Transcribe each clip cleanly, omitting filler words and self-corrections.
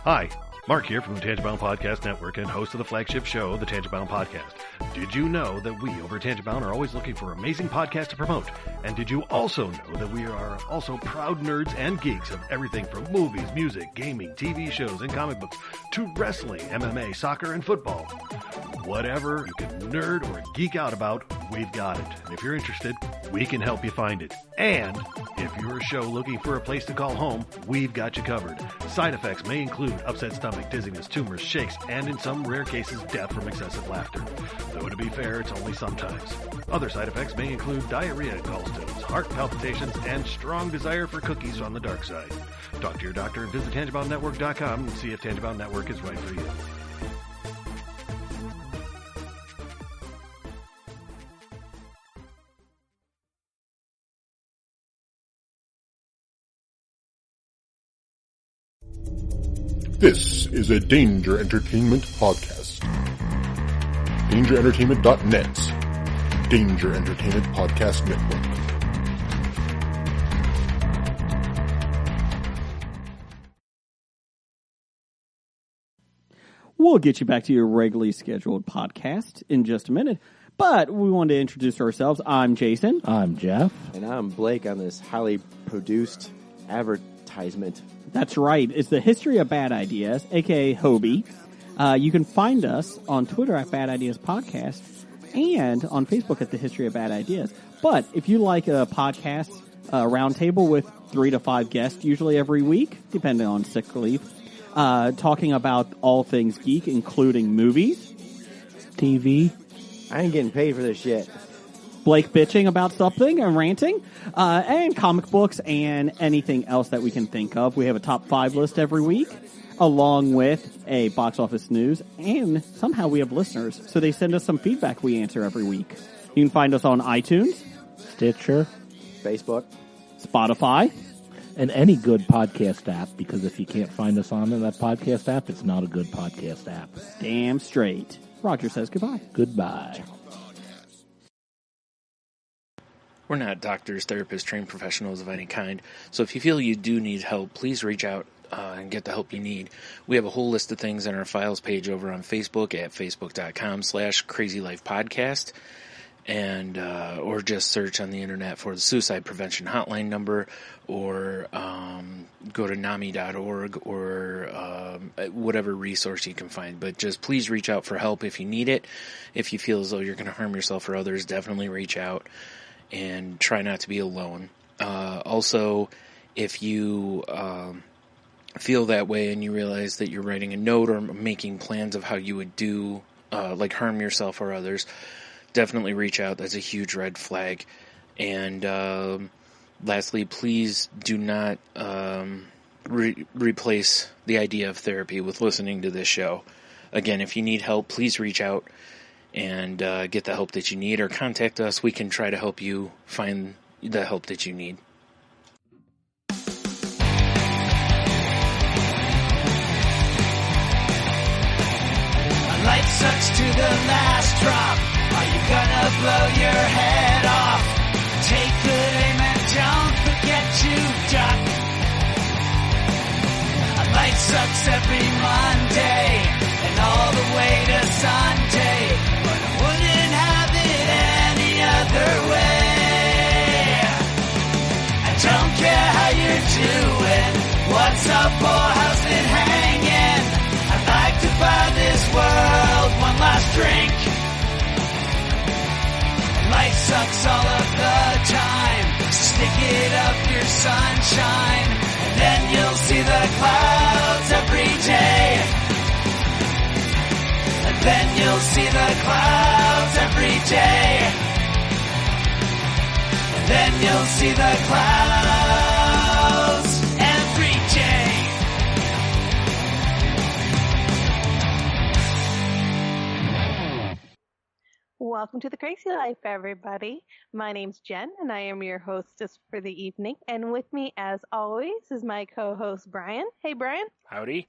Hi, Mark here from the Tangibound Podcast Network and host of the flagship show, the Tangibound Podcast. Did you know that we over at Tangibound are always looking for amazing podcasts to promote? And did you also know that we are also proud nerds and geeks of everything from movies, music, gaming, TV shows, and comic books to wrestling, MMA, soccer, and football? Whatever you can nerd or geek out about, we've got it. And if you're interested, we can help you find it. And if you're a show looking for a place to call home, we've got you covered. Side effects may include upset stomach, dizziness, tumors, shakes, and in some rare cases, death from excessive laughter. Though to be fair, it's only sometimes. Other side effects may include diarrhea, gallstones, heart palpitations, and strong desire for cookies on the dark side. Talk to your doctor and visit TangiboundNetwork.com and see if Tangibound Network is right for you. This is a Danger Entertainment podcast. DangerEntertainment.net. Danger Entertainment Podcast Network. We'll get you back to your regularly scheduled podcast in just a minute, but we wanted to introduce ourselves. I'm Jason. I'm Jeff. And I'm Blake on this highly produced advertisement. That's right. It's the History of Bad Ideas, a.k.a. Hobie. You can find us on Twitter at Bad Ideas Podcast and on Facebook at the History of Bad Ideas. But if you like a podcast roundtable with 3 to 5 guests, usually every week, depending on sick leave, talking about all things geek, including movies, TV. I ain't getting paid for this shit. Blake bitching about something and ranting, and comic books and anything else that we can think of. We have a top 5 list every week, along with a box office news, and somehow we have listeners. So they send us some feedback we answer every week. You can find us on iTunes, Stitcher, Facebook, Spotify, and any good podcast app, because if you can't find us on that podcast app, it's not a good podcast app. Damn straight. Roger says goodbye. Goodbye. We're not doctors, therapists, trained professionals of any kind, so if you feel you do need help, please reach out and get the help you need. We have a whole list of things on our files page over on Facebook at facebook.com/crazylifepodcast, and or just search on the internet for the suicide prevention hotline number, or go to NAMI.org or whatever resource you can find. But just please reach out for help if you need it. If you feel as though you're going to harm yourself or others, definitely reach out. And try not to be alone. Also, if you feel that way and you realize that you're writing a note or making plans of how you would do, like harm yourself or others, definitely reach out. That's a huge red flag. And lastly, please do not replace the idea of therapy with listening to this show. Again, if you need help, please reach out and get the help that you need, or contact us. We can try to help you find the help that you need. Life sucks to the last drop. Are you gonna blow your head off? Take good aim and don't forget to duck. Life sucks every Monday and all the way to Sunday. Wouldn't have it any other way. I don't care how you're doing, what's up or how's it hanging. I'd like to buy this world one last drink. Life sucks all of the time, stick it up your sunshine, and then you'll see the clouds every day. Then you'll see the clouds every day. Then you'll see the clouds every day. Welcome to the Crazy Life, everybody. My name's Jen, and I am your hostess for the evening. And with me, as always, is my co-host, Brian. Hey, Brian. Howdy.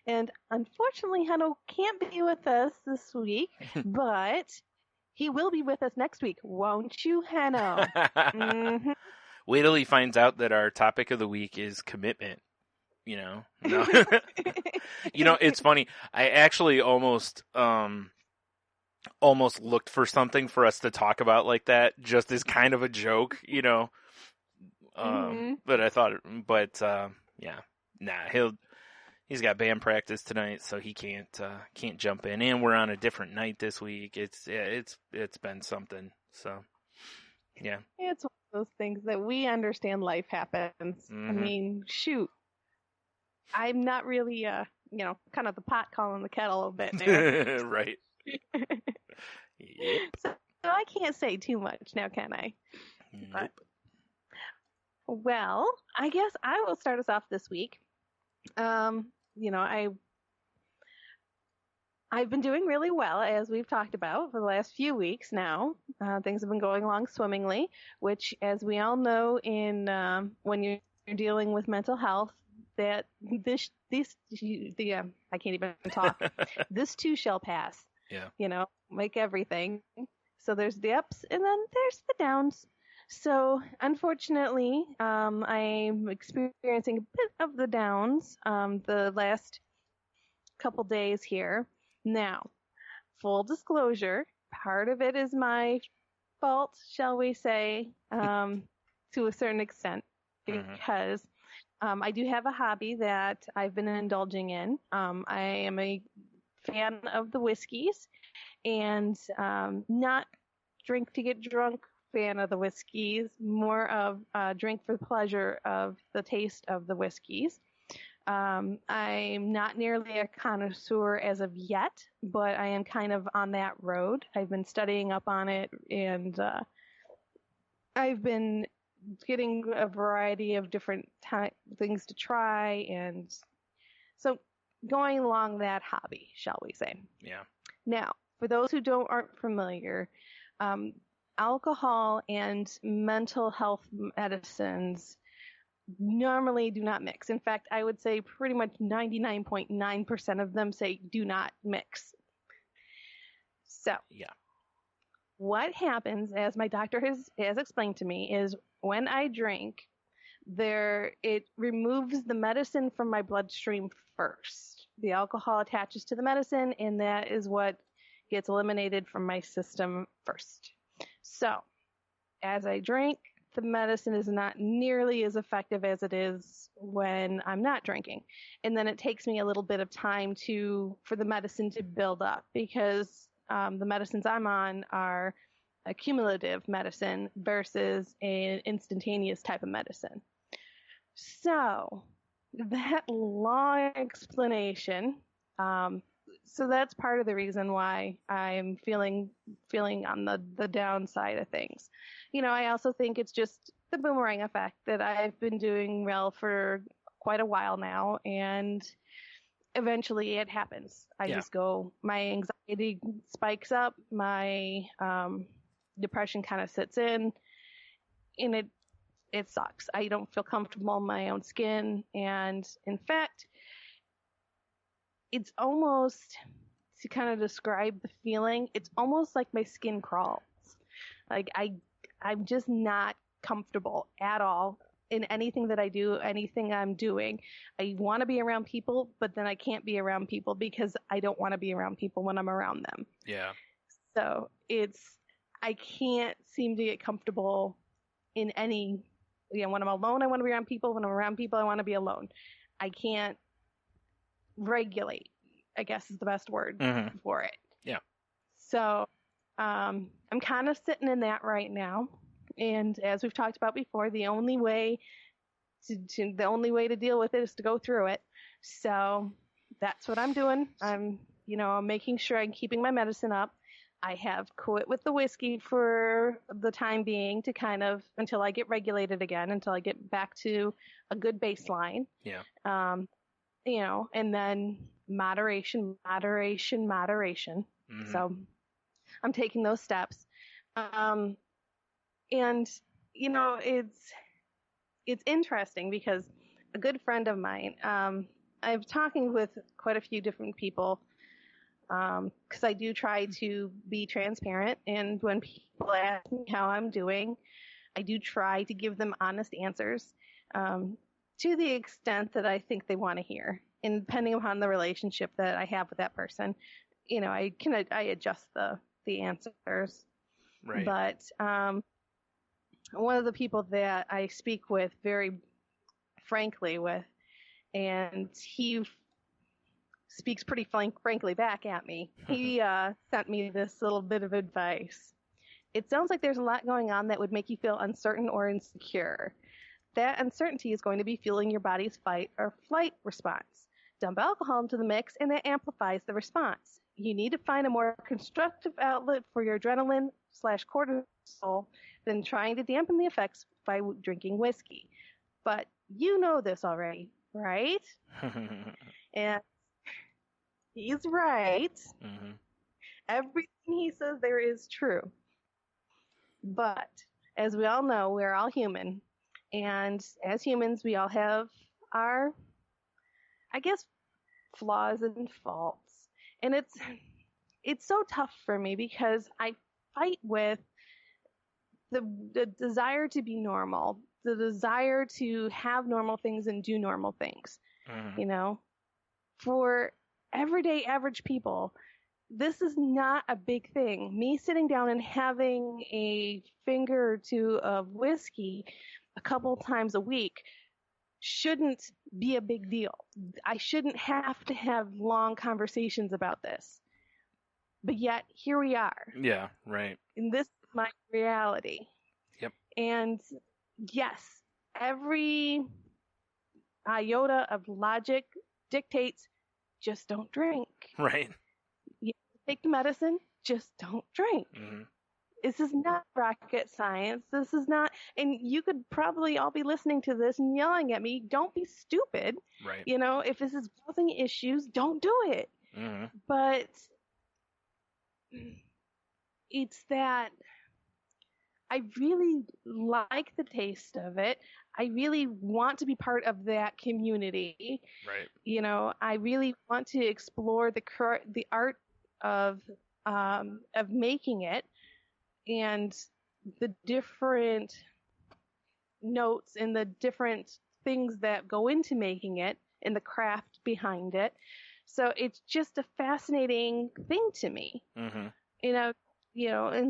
And unfortunately, Hanno can't be with us this week, but he will be with us next week. Won't you, Hanno? Mm-hmm. Wait till he finds out that our topic of the week is commitment. you know. No. You know, it's funny. I actually almost looked for something for us to talk about like that, just as kind of a joke, you know. But I thought, yeah, nah, he's got band practice tonight, so he can't jump in, and we're on a different night this week. It's been something. So, yeah, It's one of those things that we understand life happens. I mean, shoot. I'm not really, kind of the pot calling the kettle a bit there. right. Yep. So I can't say too much now, can I? Nope. But, well, I guess I will start us off this week. I've been doing really well, as we've talked about for the last few weeks now. Things have been going along swimmingly, which, as we all know, when you're dealing with mental health, that I can't even talk. This too shall pass. Yeah. You know, like everything. So there's the ups and then there's the downs. So unfortunately, I'm experiencing a bit of the downs the last couple days here. Now, full disclosure, part of it is my fault, shall we say, to a certain extent, because I do have a hobby that I've been indulging in. I am a fan of the whiskeys and not drink to get drunk fan of the whiskeys, more of drink for the pleasure of the taste of the whiskeys. I'm not nearly a connoisseur as of yet, but I am kind of on that road. I've been studying up on it, and I've been getting a variety of different things to try, and so going along that hobby, shall we say. Yeah. Now, for those who aren't familiar, alcohol and mental health medicines normally do not mix. In fact, I would say pretty much 99.9% of them say do not mix. So, yeah. What happens, as my doctor has explained to me, is when I drink, it removes the medicine from my bloodstream first. The alcohol attaches to the medicine, and that is what gets eliminated from my system first. So, as I drink, the medicine is not nearly as effective as it is when I'm not drinking. And then it takes me a little bit of time for the medicine to build up, because the medicines I'm on are a cumulative medicine versus an instantaneous type of medicine. So, that long explanation, so that's part of the reason why I'm feeling on the downside of things. You know, I also think it's just the boomerang effect that I've been doing well for quite a while now, and eventually it happens. I just go, my anxiety spikes up, my depression kind of sits in, and it sucks. I don't feel comfortable in my own skin, and in fact, it's almost, to kind of describe the feeling, it's almost like my skin crawls. Like I'm just not comfortable at all in anything that I do, anything I'm doing. I want to be around people, but then I can't be around people because I don't want to be around people when I'm around them. Yeah. So I can't seem to get comfortable in any, when I'm alone, I want to be around people. When I'm around people, I want to be alone. I can't regulate, I guess is the best word for it. Yeah. So, I'm kind of sitting in that right now. And as we've talked about before, the only way to deal with it is to go through it. So that's what I'm doing. I'm making sure I'm keeping my medicine up. I have quit with the whiskey for the time being to kind of, until I get regulated again, until I get back to a good baseline. Yeah. And then moderation. Mm-hmm. So I'm taking those steps. And, it's interesting because a good friend of mine, I'm talking with quite a few different people, because I do try to be transparent. And when people ask me how I'm doing, I do try to give them honest answers. to the extent that I think they want to hear. And depending upon the relationship that I have with that person, I adjust the answers. Right. But one of the people that I speak with very frankly with, and he speaks pretty frankly back at me, he sent me this little bit of advice. It sounds like there's a lot going on that would make you feel uncertain or insecure. That uncertainty is going to be fueling your body's fight or flight response. Dump alcohol into the mix, and that amplifies the response. You need to find a more constructive outlet for your adrenaline/cortisol than trying to dampen the effects by drinking whiskey. But you know this already, right? And he's right. Mm-hmm. Everything he says there is true. But as we all know, we're all human. And as humans, we all have our, I guess, flaws and faults. And it's so tough for me because I fight with the desire to be normal, the desire to have normal things and do normal things. Mm-hmm. For everyday average people, this is not a big thing. Me sitting down and having a finger or two of whiskey a couple times a week shouldn't be a big deal. I shouldn't have to have long conversations about this. But yet, here we are. Yeah, right. And this is my reality. Yep. And yes, every iota of logic dictates just don't drink. Right. You take the medicine, just don't drink. Mm-hmm. This is not rocket science. This is not, and you could probably all be listening to this and yelling at me, don't be stupid. Right. If this is causing issues, don't do it. Mm-hmm. But it's that I really like the taste of it. I really want to be part of that community. Right. I really want to explore the art of making it and the different notes and the different things that go into making it and the craft behind it. So it's just a fascinating thing to me. Mm-hmm. And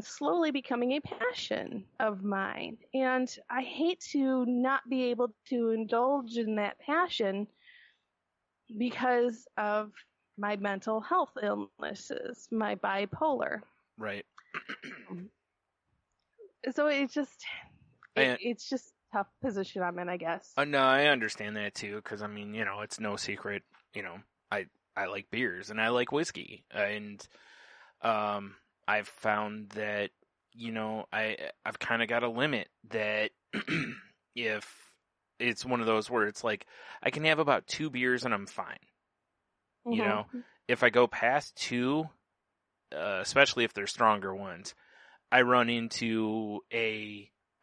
slowly becoming a passion of mine. And I hate to not be able to indulge in that passion because of my mental health illnesses, my bipolar. Right. So it's just a tough position I'm in, I guess. No, I understand that too, because it's no secret. I like beers and I like whiskey, and I've found that I've kind of got a limit that if it's one of those where it's like I can have about 2 beers and I'm fine. Mm-hmm. If I go past 2, especially if they're stronger ones, I run into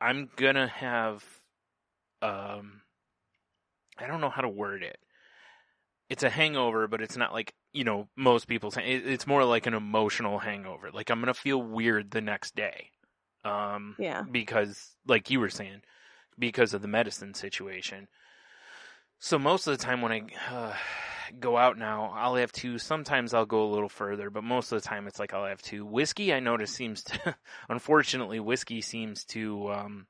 I'm gonna have, I don't know how to word it. It's a hangover, but it's not like, most people say. It's more like an emotional hangover. Like I'm gonna feel weird the next day. Yeah. Because, like you were saying, because of the medicine situation. So most of the time when I go out now, I'll have 2. Sometimes I'll go a little further, but most of the time it's like I'll have 2. Whiskey, I notice, seems to, unfortunately, whiskey seems to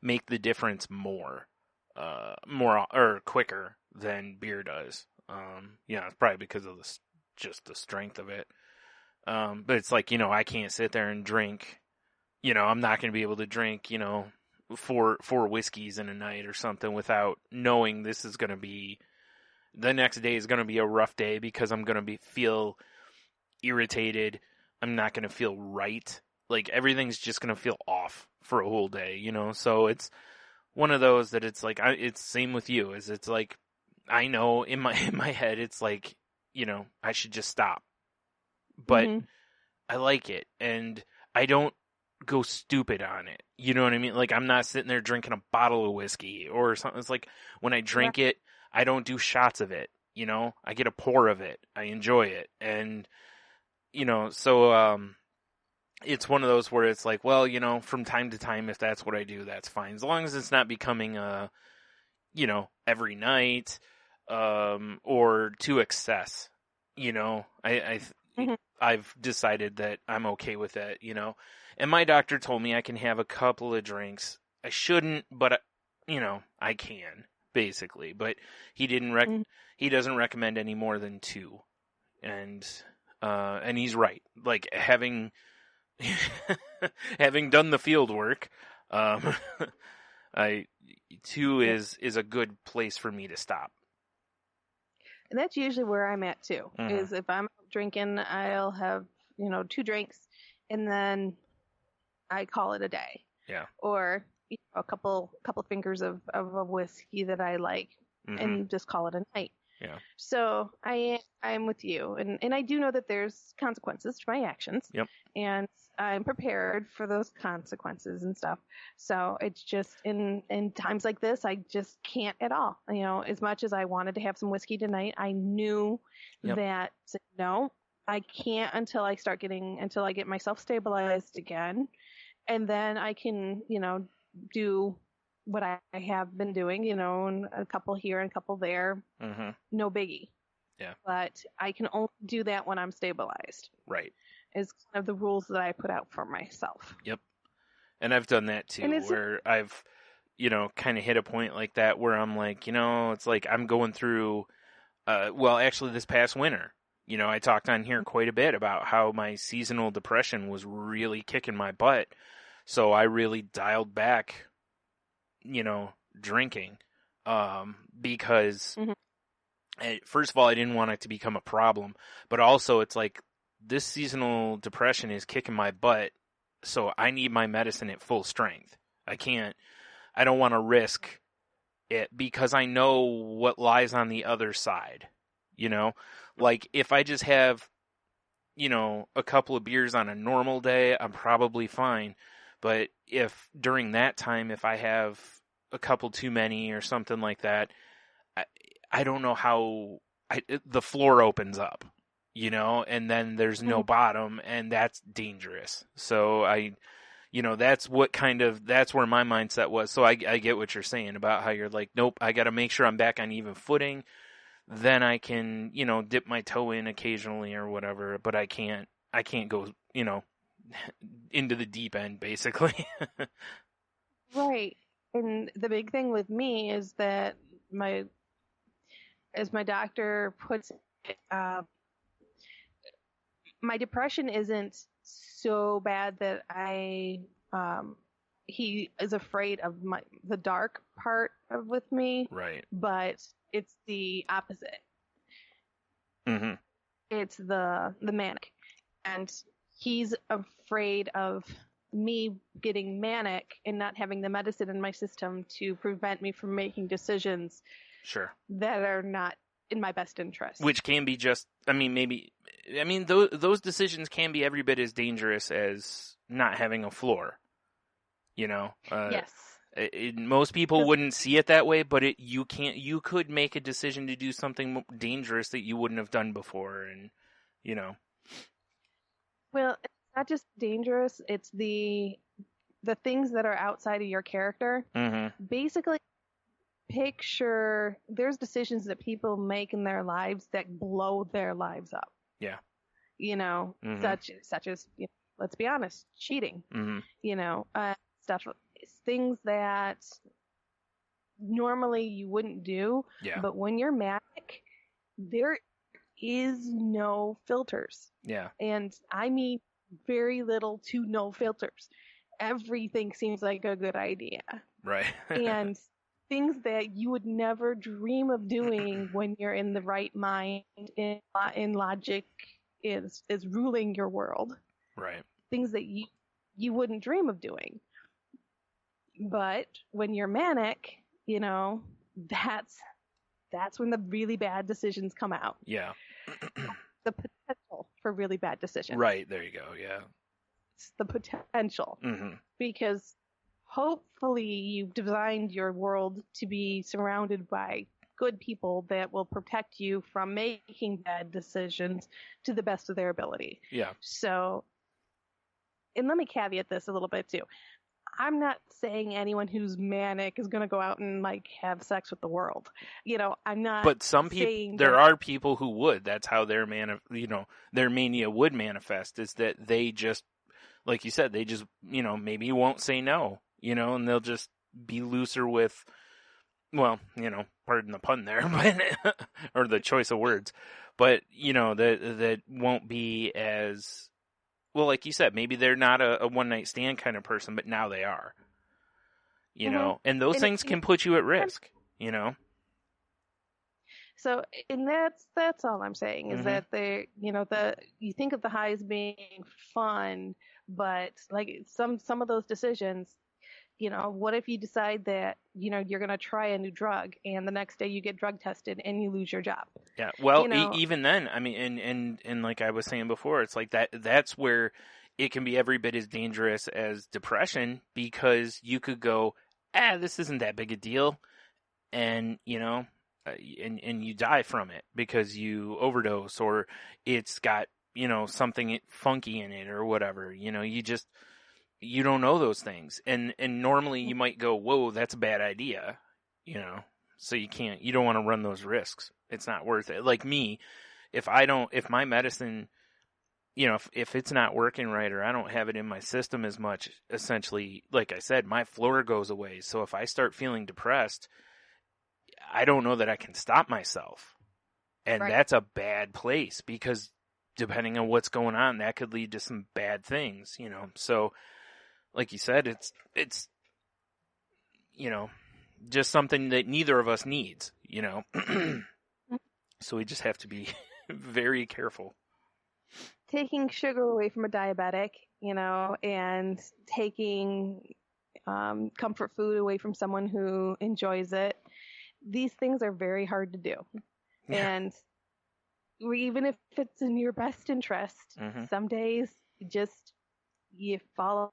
make the difference more or quicker than beer does. It's probably because of just the strength of it. But it's like, I can't sit there and drink. I'm not going to be able to drink, 4 whiskeys in a night or something without knowing this is going to be, the next day is going to be a rough day because I'm going to feel irritated. I'm not going to feel right. Like everything's just going to feel off for a whole day, So it's one of those that it's like, it's same with you. It's like, I know in my head, it's like, I should just stop. But Mm-hmm. I like it, and I don't go stupid on it. You know what I mean? Like, I'm not sitting there drinking a bottle of whiskey or something. It's like, when I drink it, I don't do shots of it. I get a pour of it. I enjoy it. And, so, it's one of those where it's like, well, from time to time, if that's what I do, that's fine. As long as it's not becoming every night, or to excess. I've decided that I'm okay with that, and my doctor told me I can have a couple of drinks. I shouldn't, but I can basically, but he he doesn't recommend any more than 2. And he's right. Like having done the field work, 2 is a good place for me to stop. And that's usually where I'm at too. Is if I'm drinking, I'll have 2 drinks, and then I call it a day. Yeah. Or a couple fingers of a whiskey that I like, and just call it a night. Yeah. So I'm with you, and I do know that there's consequences to my actions. Yep. And I'm prepared for those consequences and stuff. So it's just in times like this, I just can't at all. As much as I wanted to have some whiskey tonight, I knew that no, I can't until I get myself stabilized again, and then I can do what I have been doing, and a couple here and a couple there. No biggie. Yeah. But I can only do that when I'm stabilized. Right. Is kind of the rules that I put out for myself. Yep. And I've done that too, where I've, kind of hit a point like that where I'm like, it's like I'm going through, actually this past winter, I talked on here quite a bit about how my seasonal depression was really kicking my butt. So I really dialed back, drinking, because first of all, I didn't want it to become a problem, but also it's like this seasonal depression is kicking my butt. So I need my medicine at full strength. I don't want to risk it because I know what lies on the other side, like if I just have, a couple of beers on a normal day, I'm probably fine. But if during that time, if I have a couple too many or something like that, I don't know how the floor opens up, and then there's no bottom, and that's dangerous. So that's where my mindset was. So I get what you're saying about how you're like, nope, I got to make sure I'm back on even footing. Then I can, dip my toe in occasionally or whatever, but I can't go, into the deep end, basically. Right. And the big thing with me is that as my doctor puts it, my depression isn't so bad that he is afraid of the dark part with me. Right. But it's the opposite. It's the manic. And he's afraid of me getting manic and not having the medicine in my system to prevent me from making decisions that are not in my best interest. Which can be those decisions can be every bit as dangerous as not having a floor. Yes. Most people wouldn't see it that way, but you could make a decision to do something dangerous that you wouldn't have done before, and Well, it's not just dangerous; it's the things that are outside of your character. Basically, picture there's decisions that people make in their lives that blow their lives up. Yeah. Such as let's be honest, cheating. Stuff. Things that normally you wouldn't do, but when you're manic, there is no filters. Yeah. And I mean very little to no filters. Everything seems like a good idea. Right. And things that you would never dream of doing when you're in the right mind, in logic is ruling your world. Right. Things that you wouldn't dream of doing. But when you're manic, that's when the really bad decisions come out. Yeah. The potential for really bad decisions. Right, there you go, yeah. It's the potential. Because hopefully you've designed your world to be surrounded by good people that will protect you from making bad decisions to the best of their ability. Yeah. So, and let me caveat this a little bit too. I'm not saying anyone who's manic is going to go out and like have sex with the world. I'm not. But some people, saying there that- are people who would. That's how their their mania would manifest. Is that they just, like you said, they just maybe won't say no, and they'll just be looser with, well, pardon the pun there, but or the choice of words, but that won't be as. Well, like you said, maybe they're not a one-night stand kind of person, but now they are. And those things can put you at risk, So, and that's all I'm saying is that they, you think of the high as being fun, but like some of those decisions, what if you decide that, you're going to try a new drug and the next day you get drug tested and you lose your job? Yeah. Well, even then, I mean, and like I was saying before, it's like that's where it can be every bit as dangerous as depression, because you could go, this isn't that big a deal. And, and you die from it because you overdose, or it's got, something funky in it or whatever, you don't know those things. And normally you might go, whoa, that's a bad idea, so you don't want to run those risks. It's not worth it. Like me, if my medicine, if it's not working right, or I don't have it in my system as much, essentially, like I said, my floor goes away. So if I start feeling depressed, I don't know that I can stop myself. And that's a bad place, because depending on what's going on, that could lead to some bad things, So, like you said, it's just something that neither of us needs, So we just have to be very careful. Taking sugar away from a diabetic, and taking comfort food away from someone who enjoys it. These things are very hard to do. Yeah. And even if it's in your best interest, some days you follow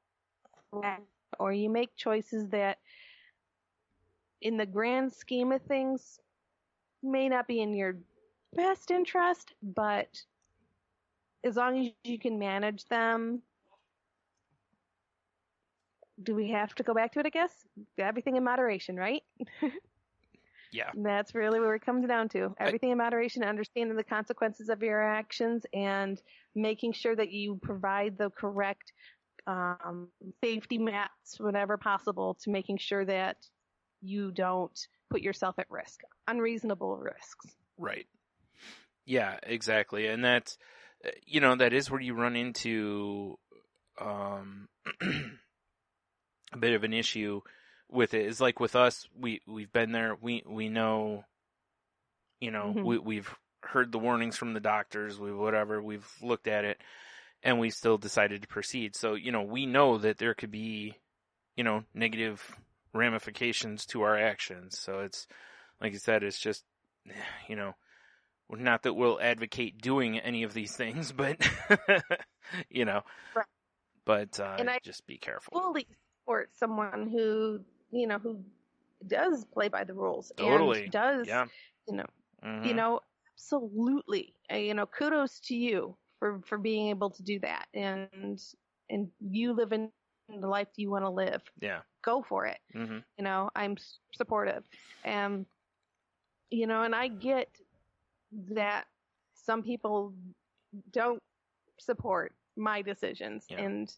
or you make choices that in the grand scheme of things may not be in your best interest, but as long as you can manage them. Do we have to go back to it, I guess? Everything in moderation, right? Yeah. That's really where it comes down to. Everything in moderation, understanding the consequences of your actions, and making sure that you provide the correct safety mats whenever possible, to making sure that you don't put yourself at risk, unreasonable risks. Right. Yeah, exactly. And that's, that is where you run into a bit of an issue with it. Is like with us, we've been there. We know, we've heard the warnings from the doctors. We've looked at it, and we still decided to proceed. So, we know that there could be, negative ramifications to our actions. So it's, like you said, it's just, not that we'll advocate doing any of these things, but, Right. But and I just be careful. Fully support someone who does play by the rules. Totally. And does, Yeah. Absolutely. Kudos to you for being able to do that. And you live in the life you want to live. Yeah. Go for it. Mm-hmm. I'm supportive. And I get that some people don't support my decisions. Yeah. And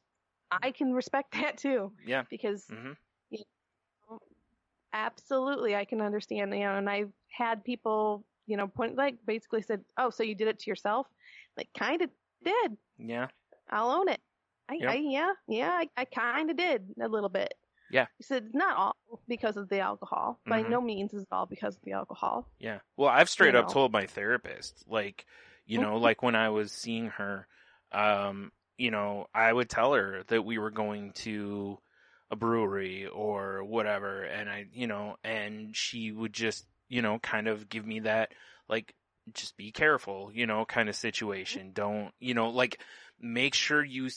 I can respect that too. Yeah. Because Mm-hmm. absolutely I can understand, and I've had people, basically said, "Oh, so you did it to yourself?" Like, kind of did. Yeah. I'll own it. Yep. I kind of did a little bit. Yeah. He said, not all because of the alcohol. By Mhm. no means is it all because of the alcohol. Yeah. Well, I've straight You up know. told my therapist, like, Mhm. like when I was seeing her, I would tell her that we were going to a brewery or whatever, and and she would just, kind of give me that, like, just be careful, kind of situation. Don't, like, make sure you,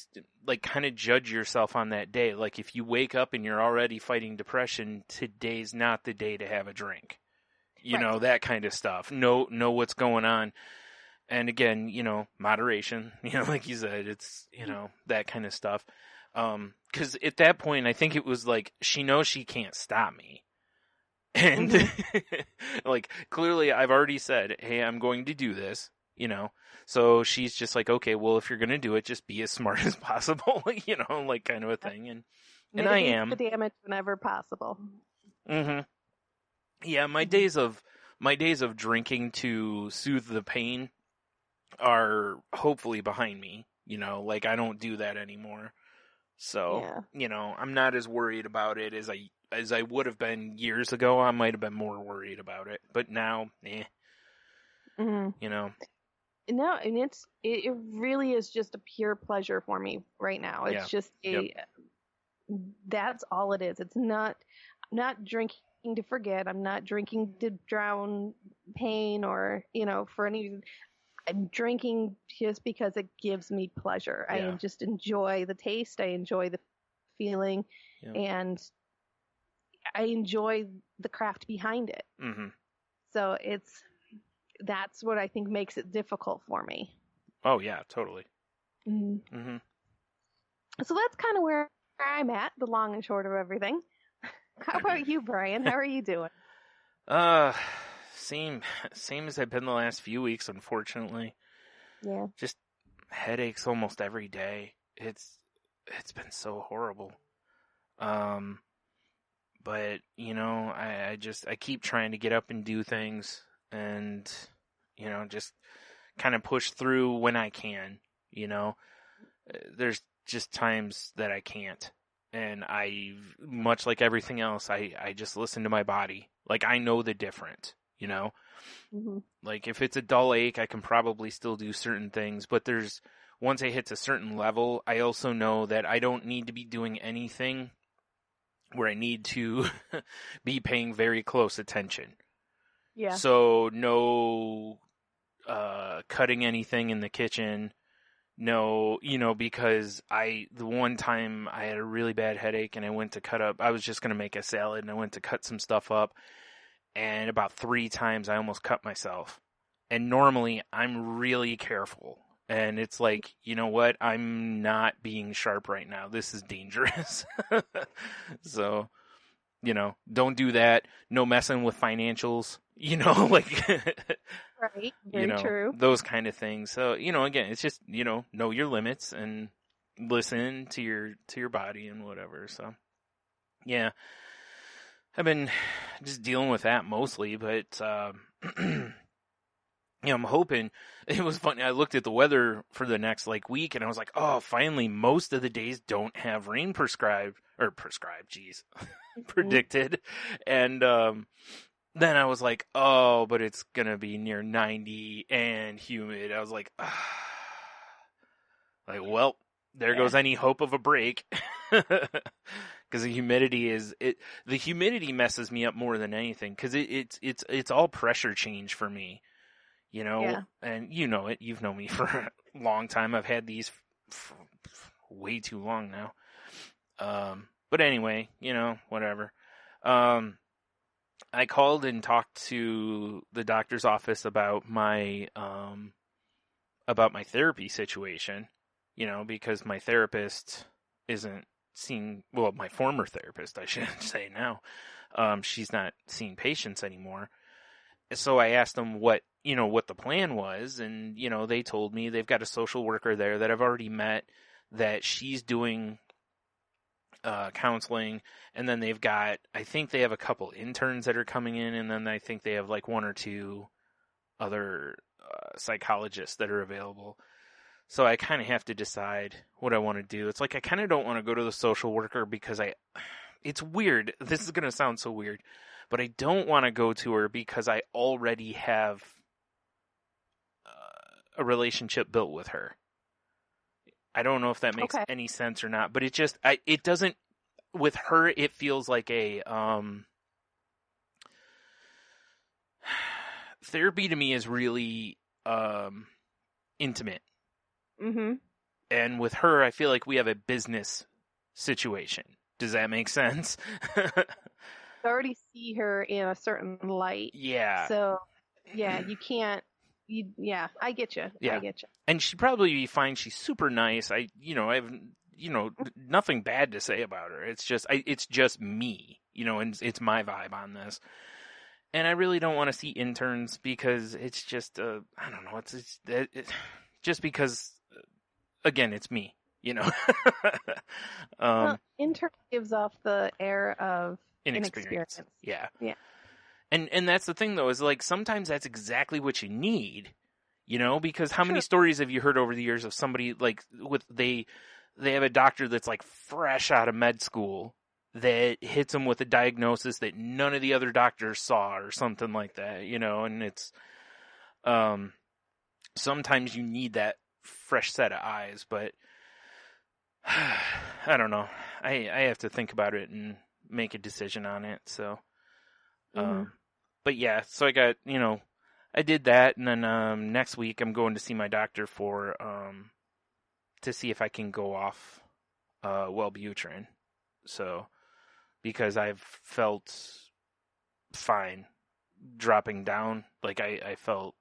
like, kind of judge yourself on that day. Like, if you wake up and you're already fighting depression, today's not the day to have a drink. Right. That kind of stuff. Know what's going on. And again, moderation, like you said, it's, that kind of stuff. 'Cause at that point, I think it was like, she knows she can't stop me. And, like, clearly I've already said, hey, I'm going to do this, you know? So she's just like, okay, well, if you're going to do it, just be as smart as possible, you know, like, kind of a thing. And I Mitigate am. the damage whenever possible. Mm-hmm. Yeah, my days of drinking to soothe the pain are hopefully behind me, you know, like, I don't do that anymore. So, Yeah. you know, I'm not as worried about it as I would have been years ago. I might have been more worried about it, but now, Mm-hmm. you know. No, and it really is just a pure pleasure for me right now. It's Yeah. just that's all it is. It's not drinking to forget. I'm not drinking to drown pain or, you know, for any. I'm drinking just because it gives me pleasure. Yeah. I just enjoy the taste. I enjoy the feeling, Yeah. and I enjoy the craft behind it. Mm-hmm. So that's what I think makes it difficult for me. Oh yeah, totally. Mm-hmm. Mm-hmm. So that's kind of where I'm at, the long and short of everything. How about you, Brian? How are you doing? Same as I've been the last few weeks, unfortunately. Yeah. Just headaches almost every day. It's been so horrible. But, you know, I keep trying to get up and do things and, you know, just kind of push through when I can, you know. There's just times that I can't. And much like everything else, I just listen to my body. Like, I know the difference, you know. Mm-hmm. Like, if it's a dull ache, I can probably still do certain things. But once it hits a certain level, I also know that I don't need to be doing anything where I need to be paying very close attention. Yeah. So no cutting anything in the kitchen. No, you know, because the one time I had a really bad headache and I went to cut up, I was just going to make a salad and I went to cut some stuff up, and about 3 times I almost cut myself. And normally I'm really careful. And it's like, you know what? I'm not being sharp right now. This is dangerous. So, you know, don't do that. No messing with financials, you know, like, Right. Very you know, true. those kind of things. So, you know, again, it's just, you know your limits and listen to your body and whatever. So, yeah, I've been just dealing with that mostly, but, you know, I'm hoping. It was funny. I looked at the weather for the next week, and I was like, "Oh, finally, most of the days don't have rain predicted." And then I was like, "Oh, but it's gonna be near 90 and humid." I was like, well, there goes any hope of a break, because the humidity messes me up more than anything, because it's all pressure change for me. You know, and you know it. You've known me for a long time. I've had these for way too long now. But anyway, you know, whatever. I called and talked to the doctor's office about my therapy situation. You know, because my therapist isn't seeing. Well, my former therapist, I should say now. She's not seeing patients anymore. So I asked them what the plan was, and, you know, they told me they've got a social worker there that I've already met, that she's doing counseling, and then I think they have a couple interns that are coming in, and then I think they have 1 or 2 other psychologists that are available. So I kind of have to decide what I want to do. It's like, I kind of don't want to go to the social worker because it's weird. This is going to sound so weird. But I don't want to go to her because I already have a relationship built with her. I don't know if that makes any sense or not, but it doesn't, with her, it feels like a, therapy to me is really, intimate. Mm-hmm. And with her, I feel like we have a business situation. Does that make sense? You already see her in a certain light. Yeah. So, yeah, you can't. I get you. Yeah. I get you. And she'd probably be fine. She's super nice. nothing bad to say about her. It's just me, and it's my vibe on this. And I really don't want to see interns because it's just, I don't know, it's just because, again, it's me, Well, intern gives off the air of inexperience. Yeah. Yeah. And that's the thing, though, is like sometimes that's exactly what you need, because how many stories have you heard over the years of somebody like they have a doctor that's like fresh out of med school that hits them with a diagnosis that none of the other doctors saw or something like that, and it's, sometimes you need that fresh set of eyes, but I don't know. I have to think about it and make a decision on it. So, but yeah, so I got, I did that. And then, next week I'm going to see my doctor for, to see if I can go off, Wellbutrin. So, because I've felt fine dropping down. Like I felt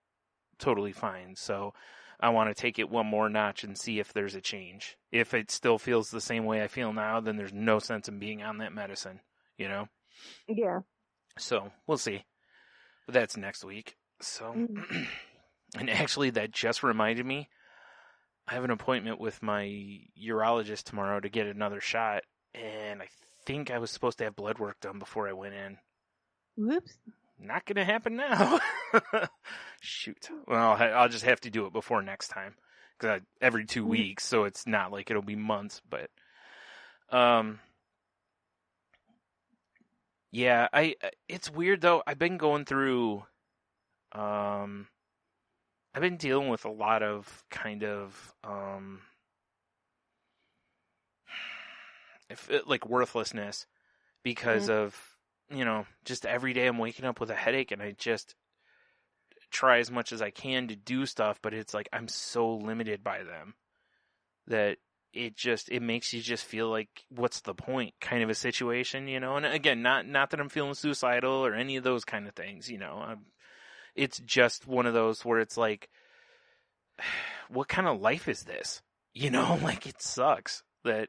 totally fine. So I want to take it one more notch and see if there's a change. If it still feels the same way I feel now, then there's no sense in being on that medicine, Yeah. So we'll see. But that's next week. So, and actually that just reminded me, I have an appointment with my urologist tomorrow to get another shot. And I think I was supposed to have blood work done before I went in. Whoops. Not going to happen now. Shoot. Well, I'll just have to do it before next time. Because every 2 weeks, so it's not like it'll be months. But, yeah, it's weird though. I've been going through, I've been dealing with a lot of kind of, like worthlessness because of, just every day I'm waking up with a headache and I just try as much as I can to do stuff, but it's like I'm so limited by them that it makes you just feel like what's the point kind of a situation, and again, not that I'm feeling suicidal or any of those kind of things, it's just one of those where it's like, what kind of life is this? Like it sucks that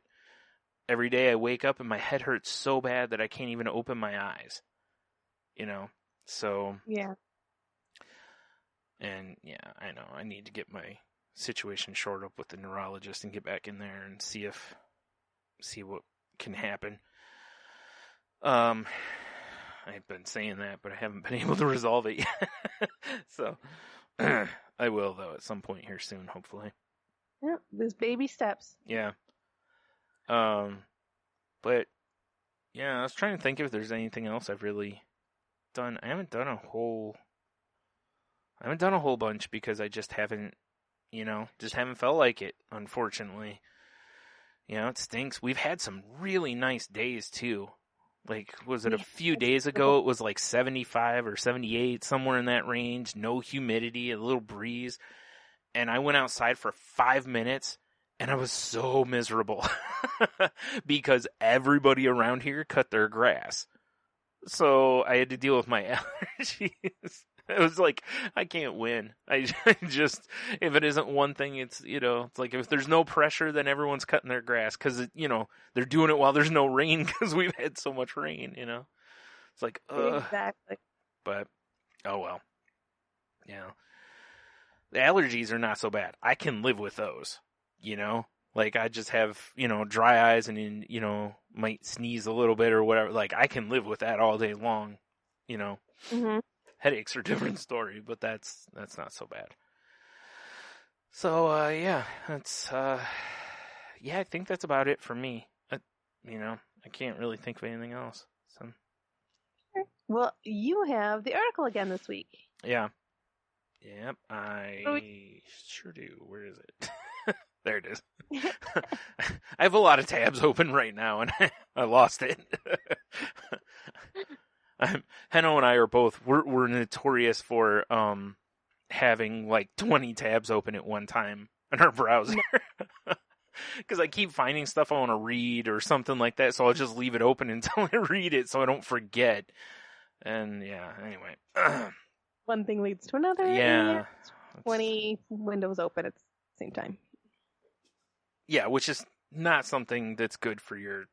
every day I wake up and my head hurts so bad that I can't even open my eyes, so. Yeah. And yeah, I know I need to get my situation shored up with the neurologist and get back in there and see what can happen. I've been saying that, but I haven't been able to resolve it yet. So I will though at some point here soon, hopefully. Yeah, there's baby steps. Yeah. But yeah, I was trying to think if there's anything else I've really done. I haven't done a whole bunch because I just haven't, haven't felt like it, unfortunately. It stinks. We've had some really nice days too. Like, was it a few days ago? It was like 75 or 78, somewhere in that range. No humidity, a little breeze. And I went outside for 5 minutes and I was so miserable because everybody around here cut their grass. So I had to deal with my allergies. It was like, I can't win. I just, if it isn't one thing, it's, it's like if there's no pressure, then everyone's cutting their grass because, they're doing it while there's no rain because we've had so much rain, It's like, Exactly. But, oh well. The allergies are not so bad. I can live with those, Like I just have, dry eyes and, might sneeze a little bit or whatever. Like I can live with that all day long, Mm-hmm. Headaches are a different story, but that's not so bad. So, yeah, that's, I think that's about it for me. I can't really think of anything else. So. Well, you have the article again this week. Yeah. Yep, I sure do. Where is it? There it is. I have a lot of tabs open right now, and I lost it. Henno and I are both, we're notorious for having like 20 tabs open at one time in our browser. Because I keep finding stuff I want to read or something like that, so I'll just leave it open until I read it so I don't forget. And yeah, anyway. One thing leads to another. Yeah. 20 windows open at the same time. Yeah, which is not something that's good for your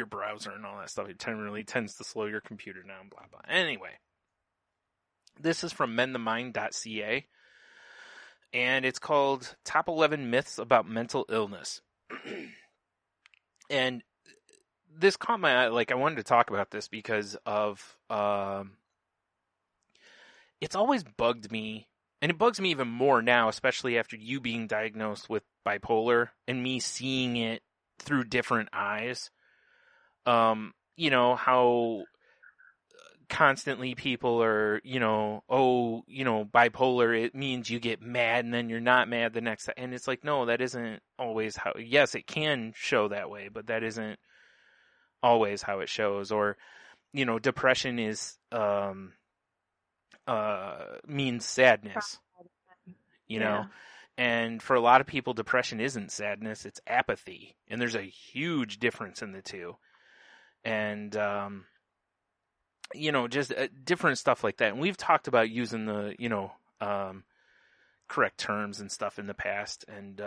browser and all that stuff. It really tends to slow your computer down, blah, blah. Anyway, this is from mendthemind.ca, and it's called Top 11 Myths About Mental Illness. And this caught my eye. Like, I wanted to talk about this because of, it's always bugged me, and it bugs me even more now, especially after you being diagnosed with bipolar and me seeing it through different eyes. How constantly people are, bipolar, it means you get mad and then you're not mad the next time. And it's like, no, that isn't always how, yes, it can show that way, but that isn't always how it shows. Or, depression is, means sadness, Yeah. and for a lot of people, depression isn't sadness, it's apathy. And there's a huge difference in the two. And, just different stuff like that. And we've talked about using the, correct terms and stuff in the past and,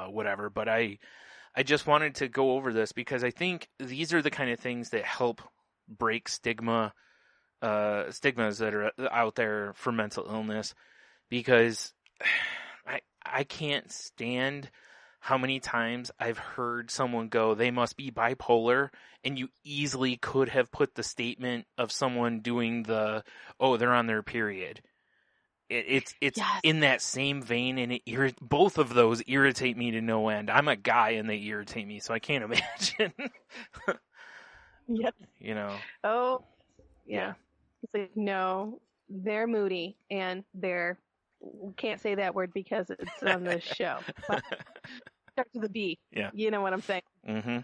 whatever. But I just wanted to go over this because I think these are the kind of things that help break stigmas that are out there for mental illness, because I can't stand how many times I've heard someone go, they must be bipolar, and you easily could have put the statement of someone doing they're on their period. It's yes. In that same vein, and both of those irritate me to no end. I'm a guy and they irritate me, so I can't imagine. Yep. Oh, yeah. It's like, no, they're moody and can't say that word because it's on the show. But starts with a B. Yeah. You know what I'm saying? Mm-hmm.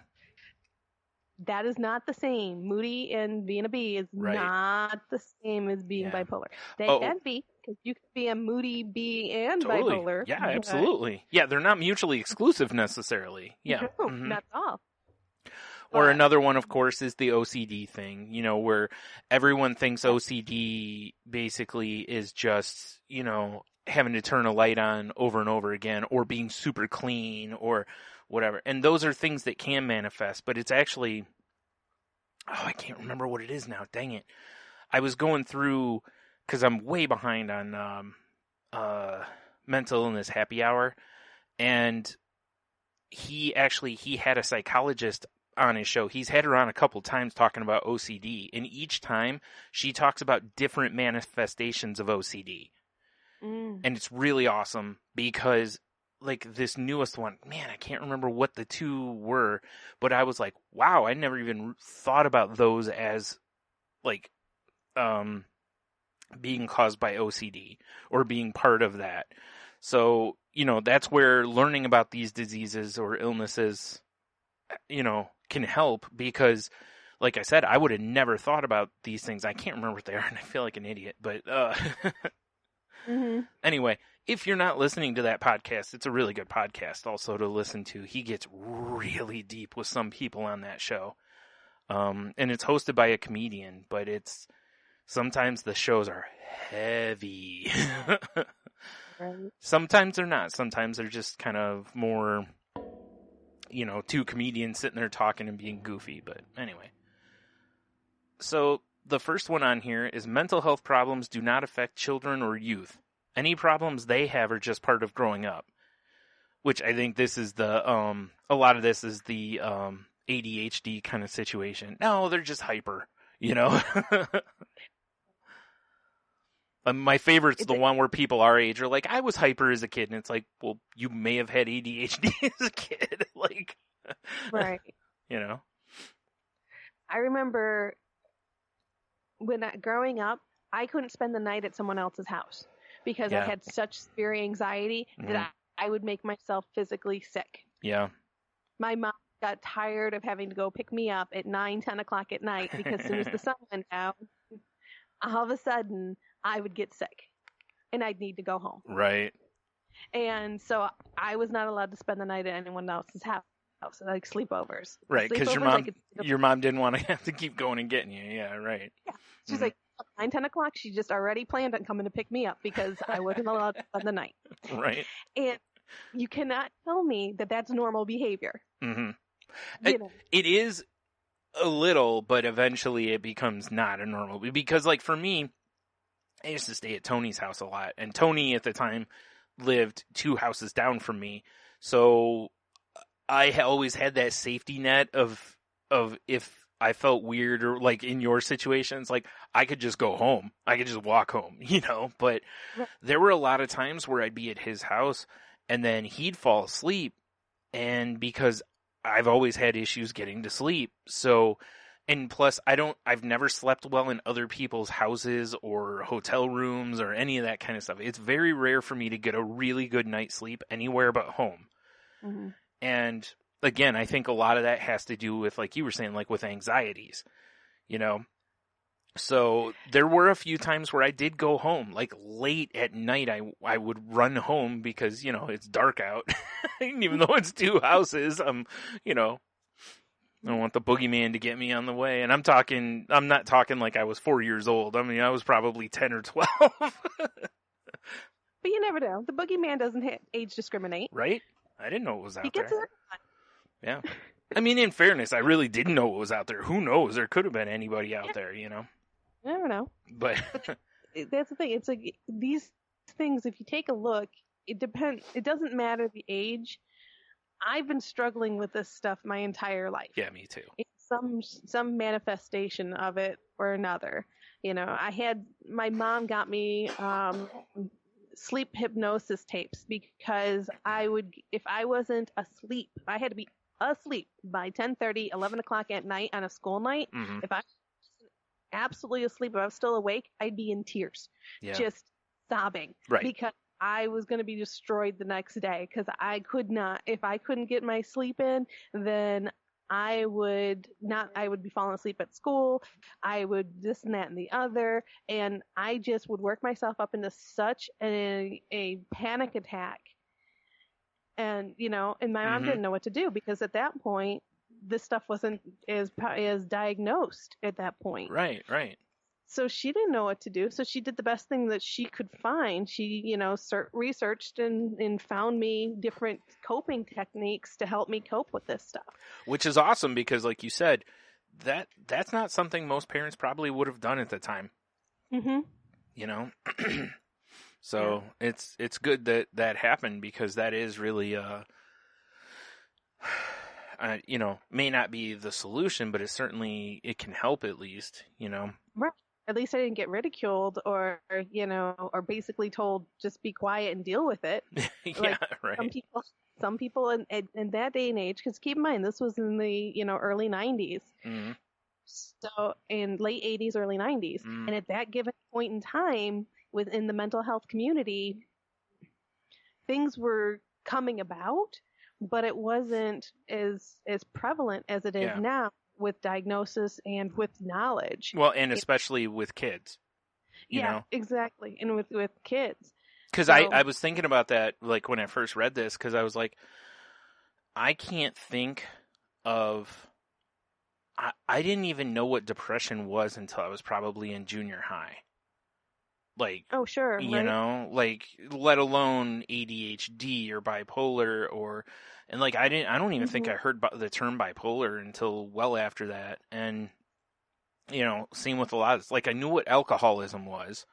That is not the same. Moody and being a bee is not the same as being bipolar. They can be, because you can be a moody bee and bipolar. Yeah, absolutely. Yeah, they're not mutually exclusive necessarily. Yeah. No, not at all. Or another one, of course, is the OCD thing, where everyone thinks OCD basically is just, having to turn a light on over and over again, or being super clean, or whatever. And those are things that can manifest, but it's actually, I can't remember what it is now. Dang it. I was going through, because I'm way behind on mental illness happy hour, and he had a psychologist on his show. He's had her on a couple times talking about OCD, and each time she talks about different manifestations of OCD. And it's really awesome because, like, this newest one, man, I can't remember what the two were, but I was like, wow, I never even thought about those as, like, being caused by OCD or being part of that. So, that's where learning about these diseases or illnesses, can help, because, like I said, I would have never thought about these things. I can't remember what they are, and I feel like an idiot, but Anyway, if you're not listening to that podcast, it's a really good podcast also to listen to. He gets really deep with some people on that show. And it's hosted by a comedian, but sometimes the shows are heavy. Right. Sometimes they're not. Sometimes they're just kind of more, two comedians sitting there talking and being goofy. But anyway. So the first one on here is mental health problems do not affect children or youth. Any problems they have are just part of growing up. Which I think this is a lot of this is the ADHD kind of situation. No, they're just hyper, My favorite's the one where people our age are like, I was hyper as a kid. And it's like, well, you may have had ADHD as a kid. Like, right. I remember growing up, I couldn't spend the night at someone else's house because I had such severe anxiety that I would make myself physically sick. Yeah. My mom got tired of having to go pick me up at 9, 10 o'clock at night because as soon as the sun went down, all of a sudden I would get sick and I'd need to go home. Right. And so I was not allowed to spend the night at anyone else's house, like sleepovers. Right, because your mom didn't want to have to keep going and getting you. Yeah, right. Yeah. She's like, 9, 10 o'clock, she just already planned on coming to pick me up because I wasn't allowed to spend the night. Right. And You cannot tell me that that's normal behavior. Mm-hmm. You know. It is a little, but eventually it becomes not a normal. Because, like, for me, I used to stay at Tony's house a lot, and Tony at the time lived 2 houses down from me, so I always had that safety net of if I felt weird or like in your situations, like I could just go home. I could just walk home, you know, but there were a lot of times where I'd be at his house and then he'd fall asleep, and because I've always had issues getting to sleep. So, and plus I've never slept well in other people's houses or hotel rooms or any of that kind of stuff. It's very rare for me to get a really good night's sleep anywhere but home. Mm-hmm. And again, I think a lot of that has to do with, like you were saying, like with anxieties, you know? So there were a few times where I did go home, like late at night. I would run home because, you know, it's dark out. Even though it's 2 houses, you know, I don't want the boogeyman to get me on the way. And I'm not talking like I was 4 years old. I mean, I was probably 10 or 12. But you never know. The boogeyman doesn't age discriminate. Right? I didn't know it was out He gets there. it. Yeah. I mean, in fairness, I really didn't know what was out there. Who knows? There could have been anybody out there, you know? You never know. But That's the thing. It's like these things, if you take a look, it depends. It doesn't matter the age. I've been struggling with this stuff my entire life. yeah, me too. It's some manifestation of it or another. You know, my mom got me sleep hypnosis tapes because if I wasn't asleep, I had to be asleep by 10:30, 11 o'clock at night on a school night. Mm-hmm. If I was absolutely asleep, if I was still awake, I'd be in tears, just sobbing, Right. because I was going to be destroyed the next day because if I couldn't get my sleep in, then I would be falling asleep at school. I would this and that and the other. And I just would work myself up into such a panic attack. And, you know, and my mom didn't know what to do because at that point, this stuff wasn't as diagnosed at that point. Right. So she didn't know what to do. So she did the best thing that she could find. She, you know, researched and found me different coping techniques to help me cope with this stuff. Which is awesome because, like you said, that's not something most parents probably would have done at the time. Mm-hmm. You know? So it's good that happened because that is really, you know, may not be the solution, but it can help at least, you know? Right. At least I didn't get ridiculed or, you know, or basically told just be quiet and deal with it. Yeah, right. Some people in that day and age, because keep in mind, this was in the, you know, early 90s. Mm-hmm. So in late 80s, early 90s. And at that given point in time within the mental health community, things were coming about, but it wasn't as prevalent as it is now. With diagnosis and with knowledge. Well, and especially with kids. You know? Exactly. And with kids. Because I was thinking about that, like, when I first read this, because I was like, I can't think of... I didn't even know what depression was until I was probably in junior high. Like... Oh, sure. You know? Like, let alone ADHD or bipolar or... And, like, I don't even think I heard the term bipolar until well after that. And, you know, same with a lot of, like, I knew what alcoholism was.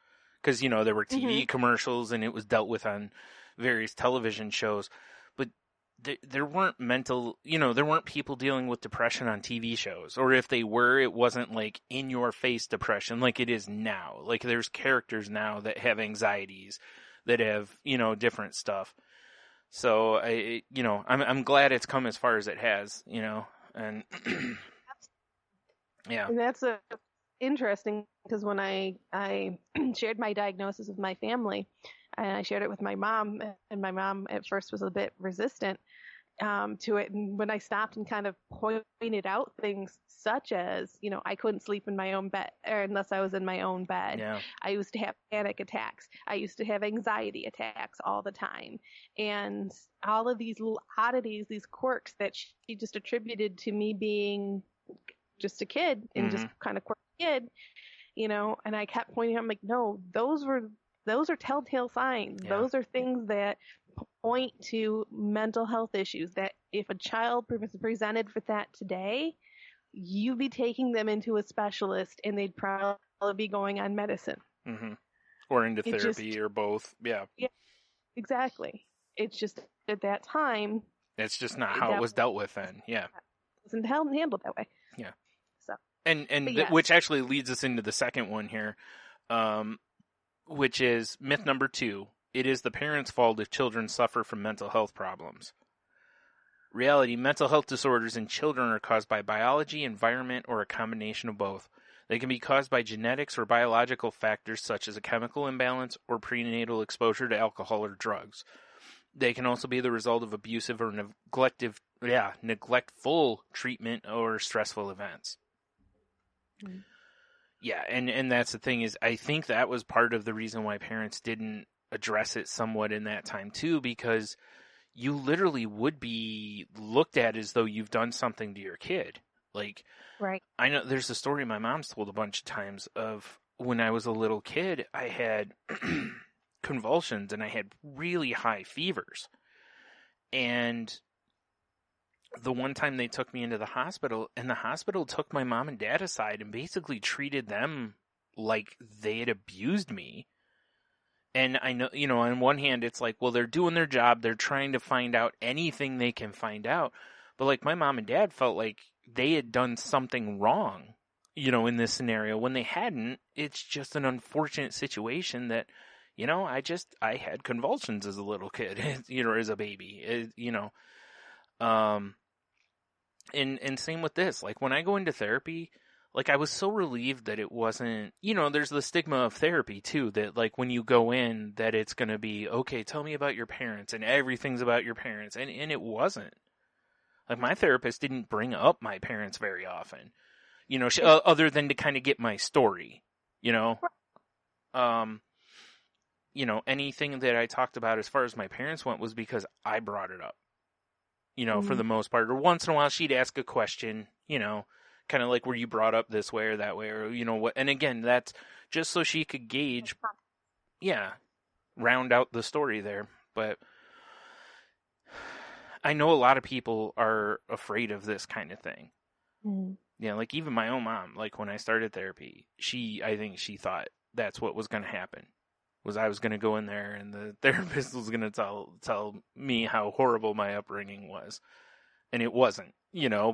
Because, you know, there were TV commercials and it was dealt with on various television shows. But there weren't there weren't people dealing with depression on TV shows. Or if they were, it wasn't, like, in-your-face depression like it is now. Like, there's characters now that have anxieties, that have, you know, different stuff. So I'm glad it's come as far as it has, you know, and yeah. And that's interesting because when I shared my diagnosis with my family, and I shared it with my mom, and my mom at first was a bit resistant to it. And when I stopped and kind of pointed out things such as, you know, I couldn't sleep in my own bed or unless I was in my own bed. Yeah. I used to have panic attacks. I used to have anxiety attacks all the time. And all of these little oddities, these quirks that she just attributed to me being just a kid and just kind of quirky kid, you know, and I kept pointing out, I'm like, no, those are telltale signs. Yeah. Those are things that point to mental health issues that if a child presented with that today, you'd be taking them into a specialist and they'd probably be going on medicine. Mm-hmm. Or into It therapy just- or both. Yeah. Yeah, exactly. It's just at that time, It's just not how it that was dealt with then. Yeah. it wasn't handled that way. Yeah. So, And But yes. which actually leads us into the second one here, which is myth number 2. It is the parents' fault if children suffer from mental health problems. Reality, mental health disorders in children are caused by biology, environment, or a combination of both. They can be caused by genetics or biological factors such as a chemical imbalance or prenatal exposure to alcohol or drugs. They can also be the result of abusive or neglectful treatment or stressful events. Mm. Yeah, and that's the thing is I think that was part of the reason why parents didn't address it somewhat in that time too, because you literally would be looked at as though you've done something to your kid. Like, right. I know there's a story my mom's told a bunch of times of when I was a little kid, I had convulsions and I had really high fevers. And the one time they took me into the hospital, and the hospital took my mom and dad aside and basically treated them like they had abused me. And I know, on one hand, it's like, well, they're doing their job. They're trying to find out anything they can find out. But like my mom and dad felt like they had done something wrong, in this scenario when they hadn't. It's just an unfortunate situation that, I had convulsions as a little kid, or as a baby, and same with this. Like when I go into therapy, like I was so relieved that it wasn't, there's the stigma of therapy too, that like when you go in that it's going to be, okay, tell me about your parents and everything's about your parents. And it wasn't. Like my therapist didn't bring up my parents very often, other than to kind of get my story, anything that I talked about as far as my parents went was because I brought it up, for the most part, or once in a while she'd ask a question, kind of like, were you brought up this way or that way, or, what, and again, that's just so she could gauge, round out the story there. But I know a lot of people are afraid of this kind of thing. Mm. Yeah, like even my own mom, like when I started therapy, I think she thought that's what was going to happen. Was I was going to go in there and the therapist was going to tell me how horrible my upbringing was. And it wasn't,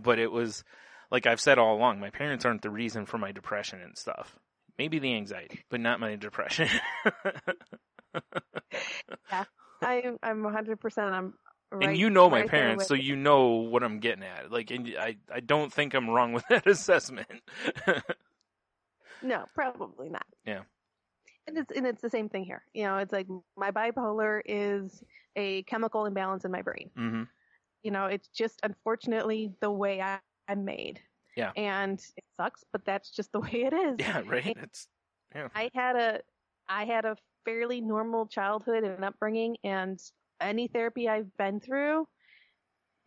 but it was, like I've said all along, my parents aren't the reason for my depression and stuff. Maybe the anxiety, but not my depression. Yeah, I'm 100%. I'm right. And my right there parents, with so you. you know what I'm getting at. Like, and I don't think I'm wrong with that assessment. No, probably not. Yeah. And it's the same thing here. It's like my bipolar is a chemical imbalance in my brain. Mm-hmm. It's just unfortunately the way I'm made. Yeah. And it sucks, but that's just the way it is. Yeah, right. And I had a fairly normal childhood and upbringing, and any therapy I've been through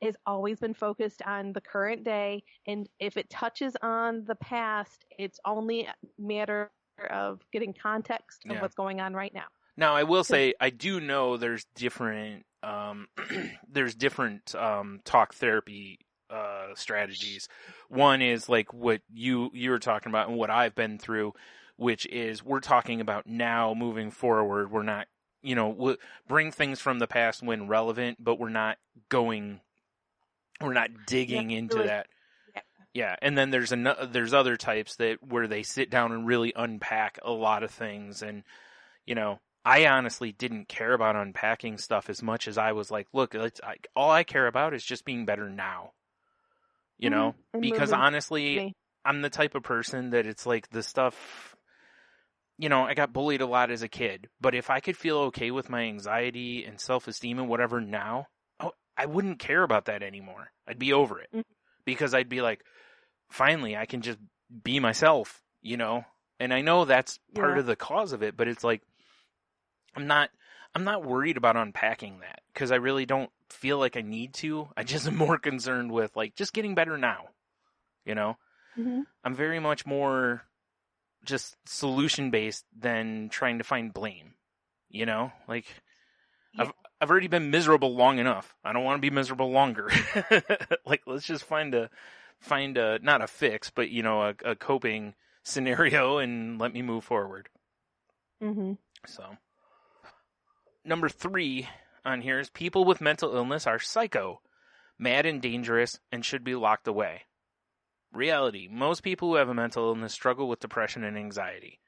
has always been focused on the current day. And if it touches on the past, it's only a matter of getting context of what's going on right now. Now, I will say, I do know there's different talk therapy strategies. One is like what you were talking about and what I've been through, which is we're talking about now moving forward. We're not, we'll bring things from the past when relevant, but we're not digging into that. Yeah, and then there's other types where they sit down and really unpack a lot of things, and I honestly didn't care about unpacking stuff as much as I was like, look, all I care about is just being better now, because honestly, I'm the type of person that it's like the stuff, I got bullied a lot as a kid, but if I could feel okay with my anxiety and self-esteem and whatever now, I wouldn't care about that anymore. I'd be over it. Because I'd be like, finally, I can just be myself, And I know that's part of the cause of it, but it's like, I'm not worried about unpacking that because I really don't feel like I need to. I just am more concerned with like just getting better now, Mm-hmm. I'm very much more just solution based than trying to find blame, like. I've already been miserable long enough. I don't want to be miserable longer. Like, let's just find a not a fix, but a coping scenario and let me move forward. Mm-hmm. So, number 3 on here is people with mental illness are psycho, mad and dangerous, and should be locked away. Reality: most people who have a mental illness struggle with depression and anxiety.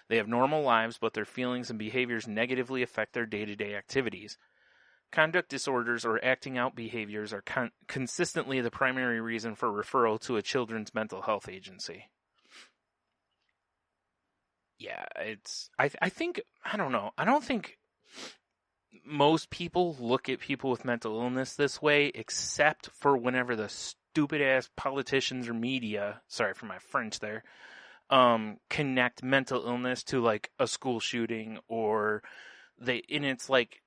They have normal lives, but their feelings and behaviors negatively affect their day-to-day activities. Conduct disorders or acting out behaviors are consistently the primary reason for referral to a children's mental health agency. Yeah, I think, I don't know. I don't think most people look at people with mental illness this way, except for whenever the stupid-ass politicians or media, sorry for my French there, connect mental illness to, like, a school shooting, or and it's like,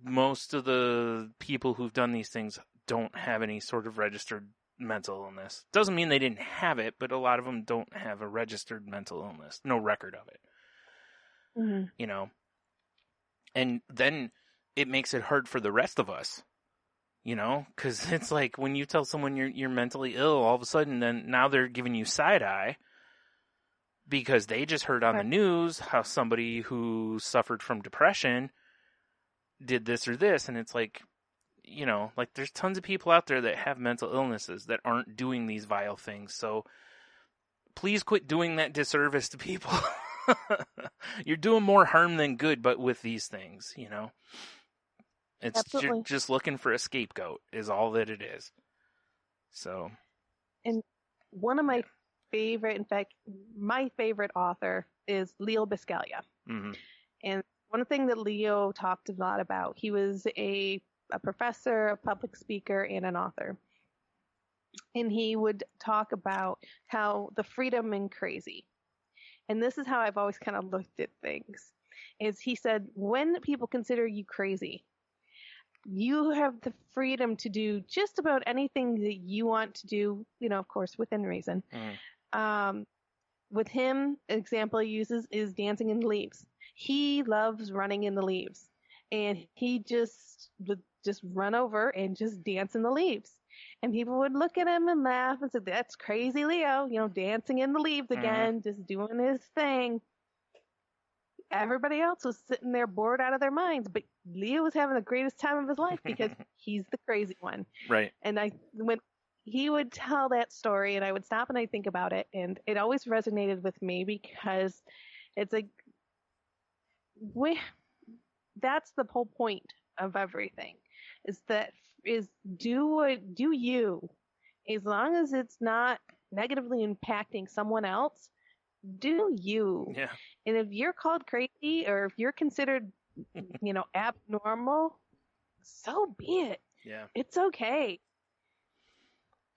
most of the people who've done these things don't have any sort of registered mental illness. Doesn't mean they didn't have it, but a lot of them don't have a registered mental illness. No record of it. Mm-hmm. And then it makes it hard for the rest of us. Because it's like when you tell someone you're mentally ill, all of a sudden then now they're giving you side eye because they just heard on the news how somebody who suffered from depression did this or this, and it's like, like there's tons of people out there that have mental illnesses that aren't doing these vile things. So please quit doing that disservice to people. You're doing more harm than good, but with these things, it's just looking for a scapegoat is all that it is. So, and one of my favorite, in fact, my favorite author is Leo Buscaglia. Mm-hmm. And one thing that Leo talked a lot about, he was a professor, a public speaker, and an author. And he would talk about how the freedom in crazy. And this is how I've always kind of looked at things. Is he said, when people consider you crazy, you have the freedom to do just about anything that you want to do, of course, within reason. With him, an example he uses is dancing in the leaves. He loves running in the leaves, and he just would just run over and just dance in the leaves. And people would look at him and laugh and say, "That's crazy Leo, dancing in the leaves again, just doing his thing." Everybody else was sitting there bored out of their minds, but Leo was having the greatest time of his life because he's the crazy one. Right. And when he would tell that story, and I would stop and I'd think about it, and it always resonated with me because it's like, that's the whole point of everything, is do you, as long as it's not negatively impacting someone else, do you. Yeah. And if you're called crazy or if you're considered, abnormal, so be it. Yeah. It's okay.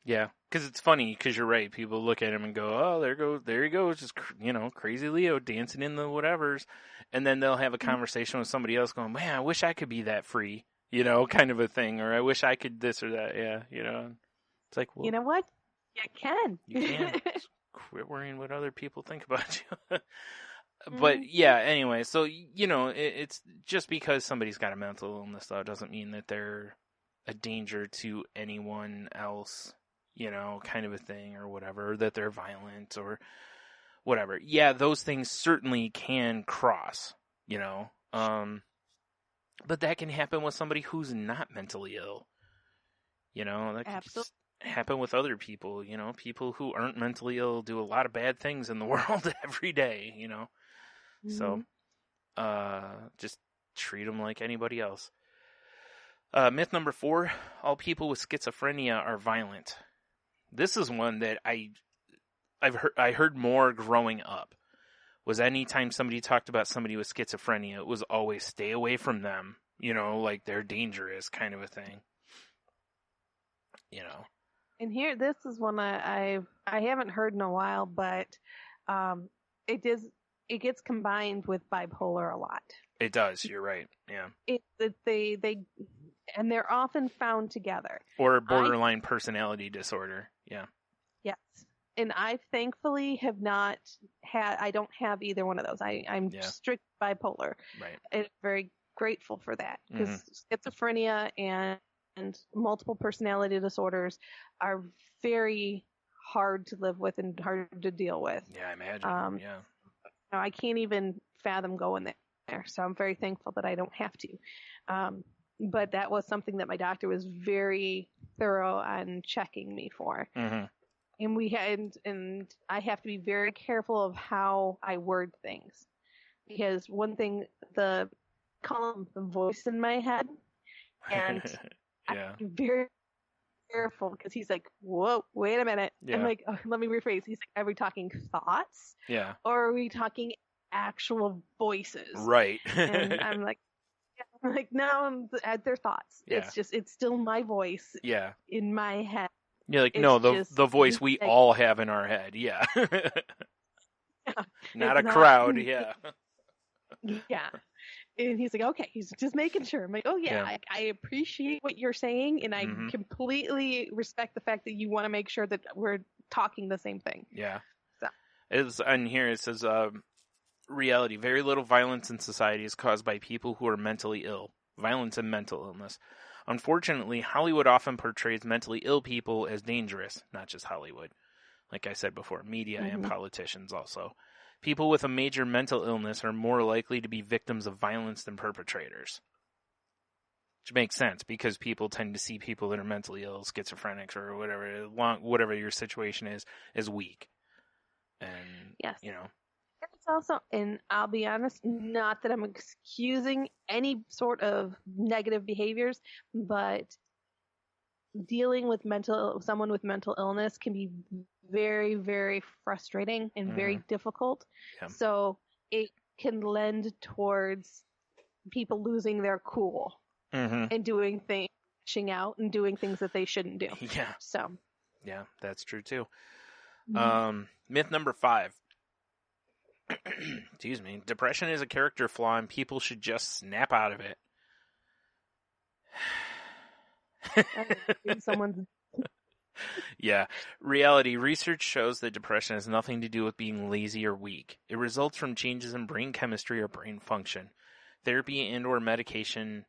Yeah, because it's funny, because you're right. People look at him and go, "Oh, there he goes, just crazy Leo dancing in the whatevers," and then they'll have a conversation with somebody else, going, "Man, I wish I could be that free," kind of a thing, or "I wish I could this or that." Yeah, it's like, well, you know what? You can. You can. Just quit worrying what other people think about you. But yeah, anyway, so it's just because somebody's got a mental illness, though, doesn't mean that they're a danger to anyone else. Kind of a thing or whatever, or that they're violent or whatever. Yeah, those things certainly can cross, but that can happen with somebody who's not mentally ill. That can just happen with other people, people who aren't mentally ill do a lot of bad things in the world every day, So, just treat them like anybody else. Myth number 4, all people with schizophrenia are violent. This is one that I heard more growing up. Was anytime somebody talked about somebody with schizophrenia, it was always stay away from them. Like they're dangerous, kind of a thing. And here, this is one I haven't heard in a while, but it gets combined with bipolar a lot. It does. You're right. Yeah. And they're often found together. Or borderline personality disorder. Yeah. Yes. And I thankfully have I don't have either one of those. I'm strict bipolar. Right. It's very grateful for that because schizophrenia and multiple personality disorders are very hard to live with and hard to deal with. Yeah, I imagine. Yeah. I can't even fathom going there, so I'm very thankful that I don't have to. But that was something that my doctor was very thorough on checking me for. Mm-hmm. And I have to be very careful of how I word things. Because one thing, call him the voice in my head, and I have to be very careful because he's like, whoa, wait a minute. Yeah. I'm like, oh, let me rephrase. He's like, are we talking thoughts? Yeah. Or are we talking actual voices? Right. And I'm like, no, they're thoughts. Yeah. It's still my voice Yeah. in my head. You're like, It's no, just the voice we like- all have in our head. Yeah. Not a It's crowd. Yeah. Yeah. And he's like, okay, he's just making sure. I'm like, oh yeah, Yeah. I appreciate what you're saying, and I Mhm. completely respect the fact that you want to make sure that we're talking the same thing. Yeah. So. It's on here. It says, reality. Very little violence in society is caused by people who are mentally ill. Violence and mental illness. Unfortunately, Hollywood often portrays mentally ill people as dangerous. Not just Hollywood. Like I said before, media and politicians also. People with a major mental illness are more likely to be victims of violence than perpetrators. Which makes sense, because people tend to see people that are mentally ill, schizophrenics or whatever your situation is, as weak. And, Yes. you know. It's also, and I'll be honest, not that I'm excusing any sort of negative behaviors, but dealing with someone with mental illness can be very, very frustrating and very difficult. Yeah. So it can lend towards people losing their cool and doing things, lashing out and doing things that they shouldn't do. Yeah. So. Yeah, that's true too. Mm-hmm. Myth number 5. Excuse me. Depression is a character flaw and people should just snap out of it. Someone's Yeah. Reality. Research shows that depression has nothing to do with being lazy or weak. It results from changes in brain chemistry or brain function. Therapy and or medication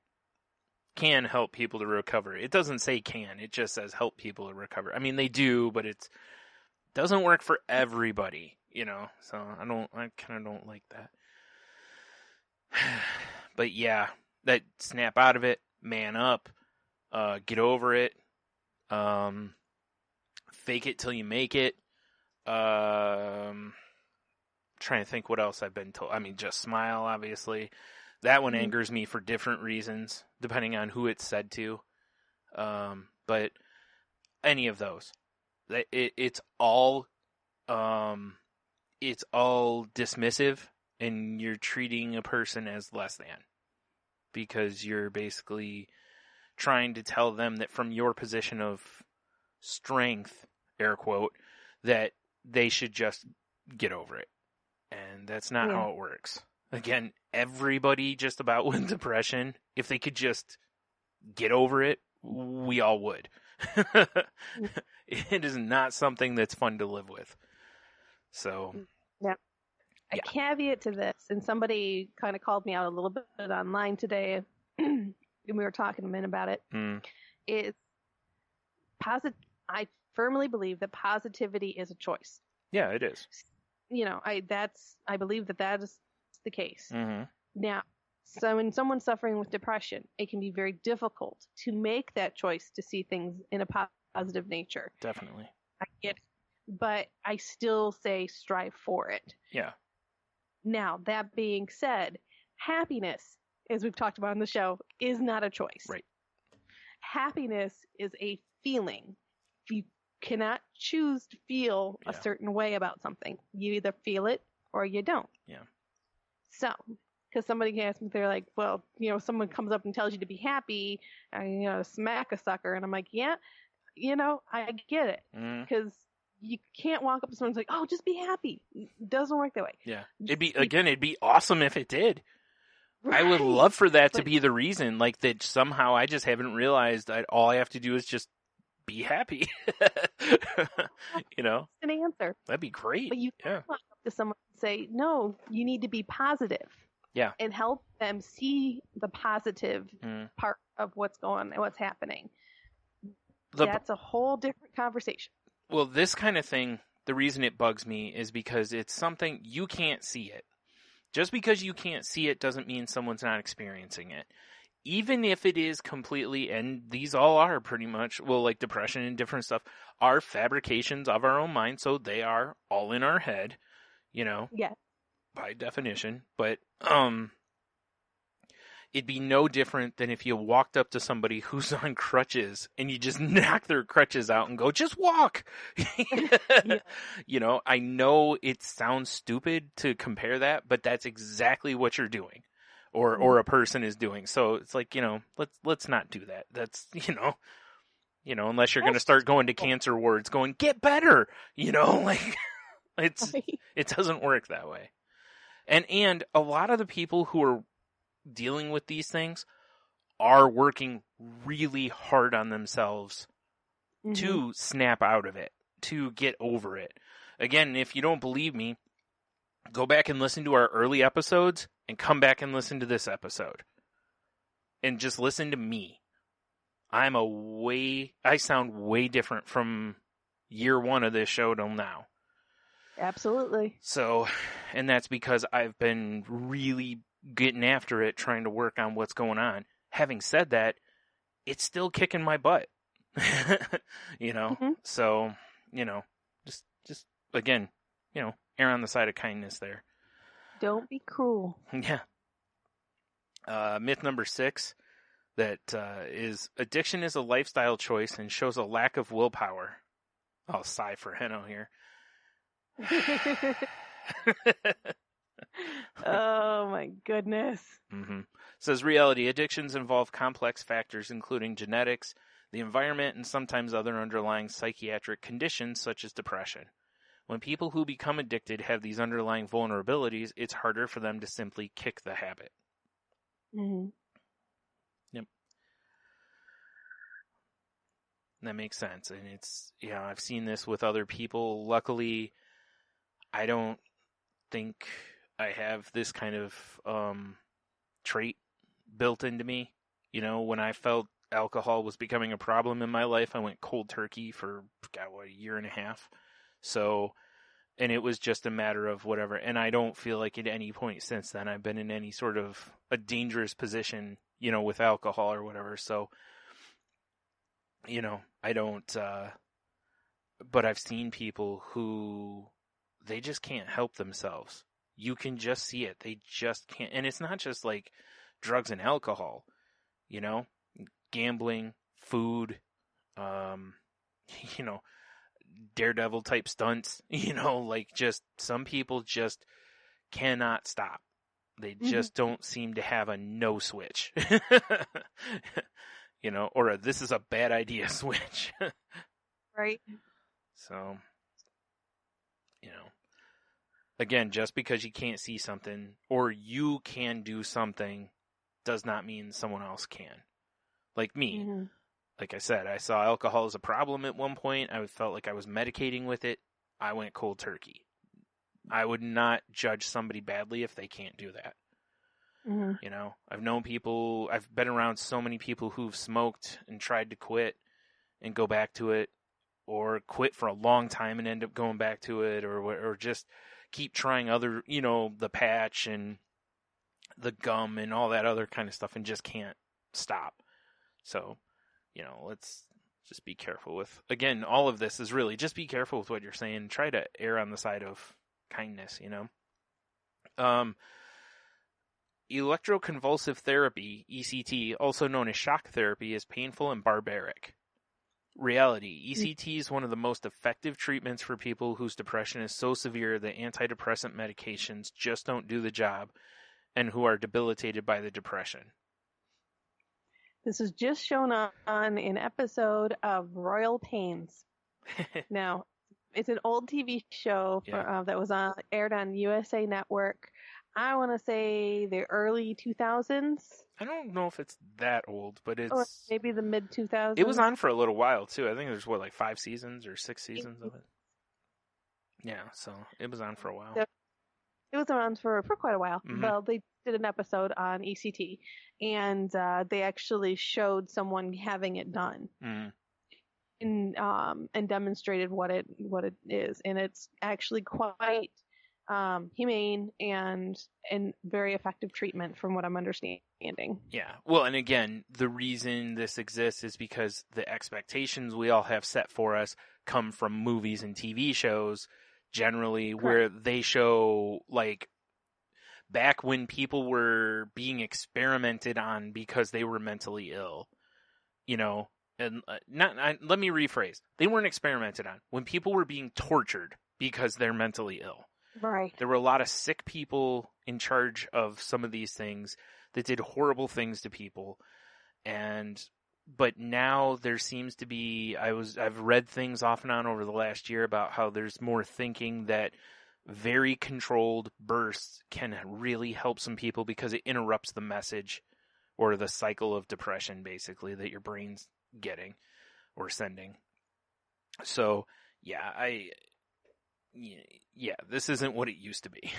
can help people to recover. It doesn't say can. It just says help people to recover. I mean, they do, but it doesn't work for everybody, you know? So I kind of don't like that. But yeah, that snap out of it, man up, get over it, fake it till you make it. Trying to think what else I've been told. I mean, just smile, obviously. That one angers me for different reasons, depending on who it's said to. But any of those, it's all dismissive, and you're treating a person as less than, because you're basically trying to tell them that from your position of strength, air quote, that they should just get over it. And that's not how it works. Again, everybody just about with depression, if they could just get over it, we all would. It is not something that's fun to live with. So, yeah. A caveat to this, and somebody kind of called me out a little bit online today, and we were talking a minute about it, is I firmly believe that positivity is a choice. Yeah, it is. You know, I believe that is the case. Mm-hmm. Now, so when someone's suffering with depression, it can be very difficult to make that choice to see things in a positive nature. Definitely. I get it. But I still say strive for it. Yeah. Now, that being said, happiness, as we've talked about on the show, is not a choice. Right. Happiness is a feeling. You cannot choose to feel a certain way about something. You either feel it or you don't. Yeah. So, because somebody asks me, they're like, well, you know, someone comes up and tells you to be happy, and, you know, smack a sucker. And I'm like, yeah, you know, I get it. Because you can't walk up to someone and say, oh, just be happy. It doesn't work that way. Yeah. It'd be awesome if it did. Right. I would love for that to be the reason, like that somehow I just haven't realized that all I have to do is just be happy. You know? An answer. That'd be great. But you can't walk up to someone and say, no, you need to be positive. Yeah. and help them see the positive part of what's happening. That's a whole different conversation. Well, this kind of thing, the reason it bugs me is because it's something you can't see it. Just because you can't see it doesn't mean someone's not experiencing it. Even if it is completely, and these all are pretty much, well, like depression and different stuff, are fabrications of our own mind, so they are all in our head, you know, Yeah. by definition. But it'd be no different than if you walked up to somebody who's on crutches and you just knock their crutches out and go, just walk. Yeah. You know, I know it sounds stupid to compare that, but that's exactly what you're doing. Or a person is doing. So it's like, you know, let's not do that. That's, you know, unless you're going to start going to cancer wards going, get better, you know, like it doesn't work that way. And a lot of the people who are dealing with these things are working really hard on themselves to snap out of it, to get over it. Again, if you don't believe me, go back and listen to our early episodes and come back and listen to this episode. And just listen to me. I sound way different from year one of this show till now. Absolutely. So, and that's because I've been really getting after it, trying to work on what's going on. Having said that, it's still kicking my butt. You know? So, you know, just again, you know, err on the side of kindness there. Don't be cruel. Yeah. Myth number 6, that is addiction is a lifestyle choice and shows a lack of willpower. I'll sigh for Heno here. Oh my goodness. Says reality, addictions involve complex factors including genetics, the environment, and sometimes other underlying psychiatric conditions such as depression. When people who become addicted have these underlying vulnerabilities, it's harder for them to simply kick the habit. Yep. That makes sense. And it's, you know, I've seen this with other people. Luckily, I don't think I have this kind of trait built into me. You know, when I felt alcohol was becoming a problem in my life, I went cold turkey for, a year and a half. So, and it was just a matter of whatever. And I don't feel like at any point since then I've been in any sort of a dangerous position, you know, with alcohol or whatever. So, you know, I don't, but I've seen people who they just can't help themselves. You can just see it. They just can't. And it's not just like drugs and alcohol, you know, gambling, food, you know, daredevil type stunts, you know, like just some people just cannot stop. They just don't seem to have a no switch, you know, or a this is a bad idea switch. Right. So, you know, again, just because you can't see something or you can do something does not mean someone else can. Like me. Like I said, I saw alcohol as a problem at one point. I felt like I was medicating with it. I went cold turkey. I would not judge somebody badly if they can't do that. You know, I've known people, I've been around so many people who've smoked and tried to quit and go back to it, or quit for a long time and end up going back to it, or just keep trying other, you know, the patch and the gum and all that other kind of stuff and just can't stop. So, you know, let's just be careful with, again, all of this is really just be careful with what you're saying. Try to err on the side of kindness, you know. Electroconvulsive therapy, ECT, also known as shock therapy, is painful and barbaric. Reality, ECT is one of the most effective treatments for people whose depression is so severe that antidepressant medications just don't do the job and who are debilitated by the depression. This was just shown on an episode of Royal Pains. Now, it's an old TV show that was aired on USA Network. I want to say the early 2000s. I don't know if it's that old, but it's... Or maybe the mid-2000s. It was on for a little while, too. I think there's, like 5 seasons or 6 seasons of it? Yeah, so it was on for a while. It was around for quite a while. Mhm. Well, they did an episode on ECT, and they actually showed someone having it done Mm. and demonstrated what it is, and it's actually quite humane and very effective treatment from what I'm understanding. Yeah. Well, and again, the reason this exists is because the expectations we all have set for us come from movies and TV shows, generally, where they show, like, back when people were being experimented on because they were mentally ill, you know, and let me rephrase. They weren't experimented on. When people were being tortured because they're mentally ill. Right. There were a lot of sick people in charge of some of these things that did horrible things to people. But now there seems to be, I've read things off and on over the last year about how there's more thinking that very controlled bursts can really help some people because it interrupts the message or the cycle of depression, basically, that your brain's getting or sending. So, this isn't what it used to be.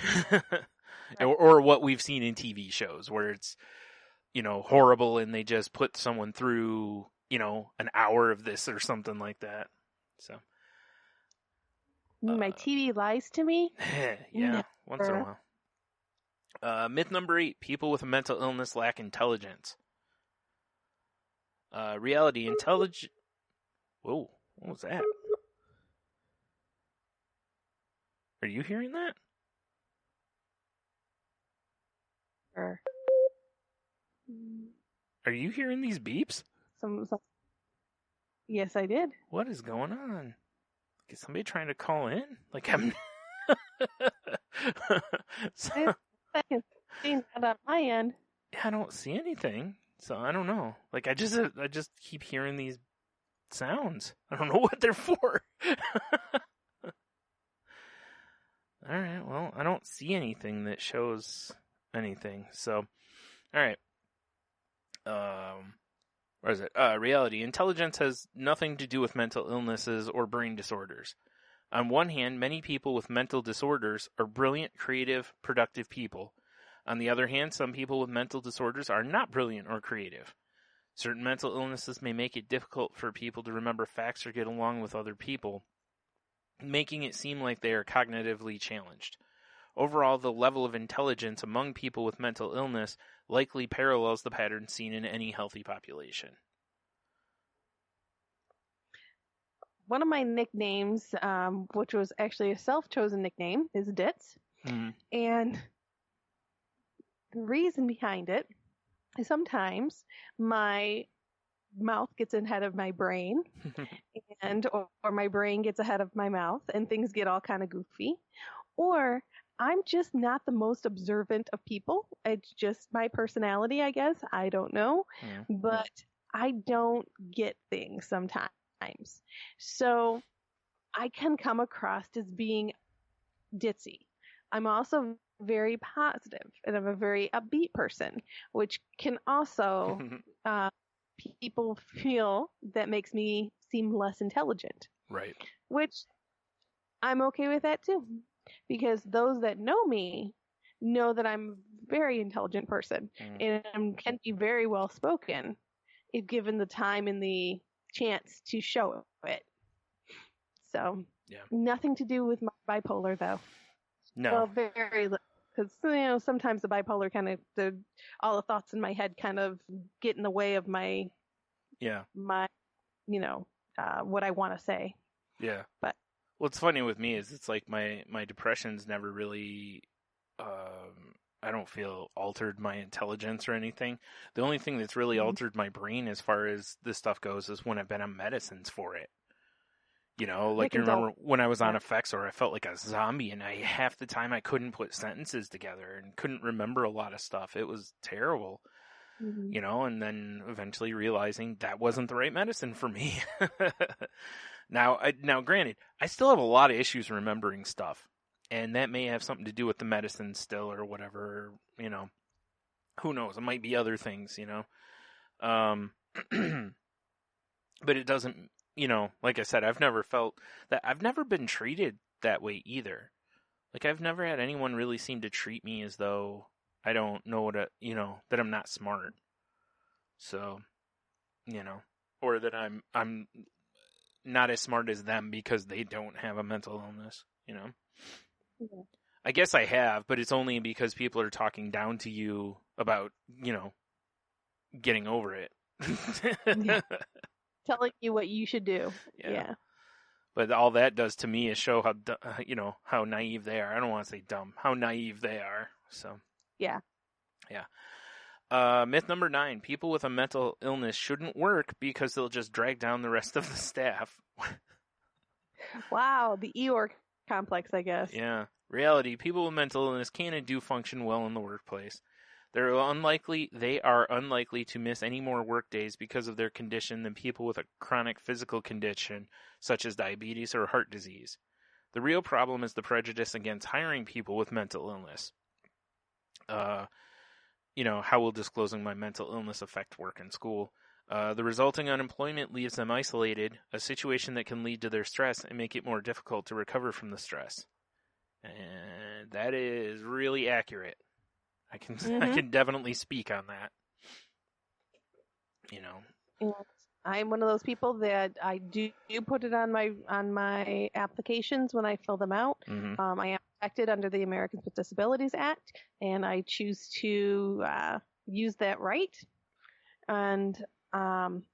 or what we've seen in TV shows where it's, horrible and they just put someone through, an hour of this or something like that. So. My TV lies to me? Yeah, once in a while. Myth number 8, people with a mental illness lack intelligence. Reality, intelligence... Whoa, what was that? Are you hearing that? Sure. Are you hearing these beeps? Some... Yes, I did. What is going on? Is somebody trying to call in? Like, I'm... I can see that on my end. I don't see anything, so I don't know. Like, I just keep hearing these sounds. I don't know what they're for. Alright, well, I don't see anything that shows anything, so... Alright. Where is it? Reality. Intelligence has nothing to do with mental illnesses or brain disorders. On one hand, many people with mental disorders are brilliant, creative, productive people. On the other hand, some people with mental disorders are not brilliant or creative. Certain mental illnesses may make it difficult for people to remember facts or get along with other people, making it seem like they are cognitively challenged. Overall, the level of intelligence among people with mental illness likely parallels the pattern seen in any healthy population. One of my nicknames, which was actually a self-chosen nickname, is Ditz. Mm-hmm. And the reason behind it is sometimes my mouth gets ahead of my brain or my brain gets ahead of my mouth and things get all kind of goofy. Or I'm just not the most observant of people. It's just my personality, I guess. I don't know. Yeah. But I don't get things sometimes. So I can come across as being ditzy. I'm also very positive and I'm a very upbeat person, which can also people feel that makes me seem less intelligent. Right. Which I'm okay with that too. Because those that know me know that I'm a very intelligent person and can be very well spoken if given the time and the chance to show it. So, nothing to do with my bipolar, though. No. Well, very, because sometimes the bipolar kind of all the thoughts in my head kind of get in the way of my what I want to say. Yeah. But what's funny with me is it's like my depression's never really, I don't feel altered my intelligence or anything. The only thing that's really altered my brain as far as this stuff goes is when I've been on medicines for it. Like you remember when I was on Effexor, I felt like a zombie and half the time I couldn't put sentences together and couldn't remember a lot of stuff. It was terrible. And then eventually realizing that wasn't the right medicine for me. Now, granted, I still have a lot of issues remembering stuff, and that may have something to do with the medicine still or whatever, who knows? It might be other things, but it doesn't, like I said, I've never felt that. I've never been treated that way either. Like, I've never had anyone really seem to treat me as though I don't know what that I'm not smart. So, or that I'm not as smart as them because they don't have a mental illness, Yeah. I guess I have, but it's only because people are talking down to you about, getting over it. Yeah. Telling you what you should do. Yeah. Yeah. But all that does to me is show how naive they are. I don't want to say dumb, how naive they are. So, Yeah. Yeah. Myth number 9, people with a mental illness shouldn't work because they'll just drag down the rest of the staff. Wow, the Eeyore complex, I guess. Yeah. Reality, people with mental illness can and do function well in the workplace. They are unlikely to miss any more work days because of their condition than people with a chronic physical condition, such as diabetes or heart disease. The real problem is the prejudice against hiring people with mental illness. How will disclosing my mental illness affect work and school? The resulting unemployment leaves them isolated, a situation that can lead to their stress and make it more difficult to recover from the stress. And that is really accurate. I can definitely speak on that. And I'm one of those people that I do put it on my applications when I fill them out. Mm-hmm. I am protected under the Americans with Disabilities Act, and I choose to use that right. And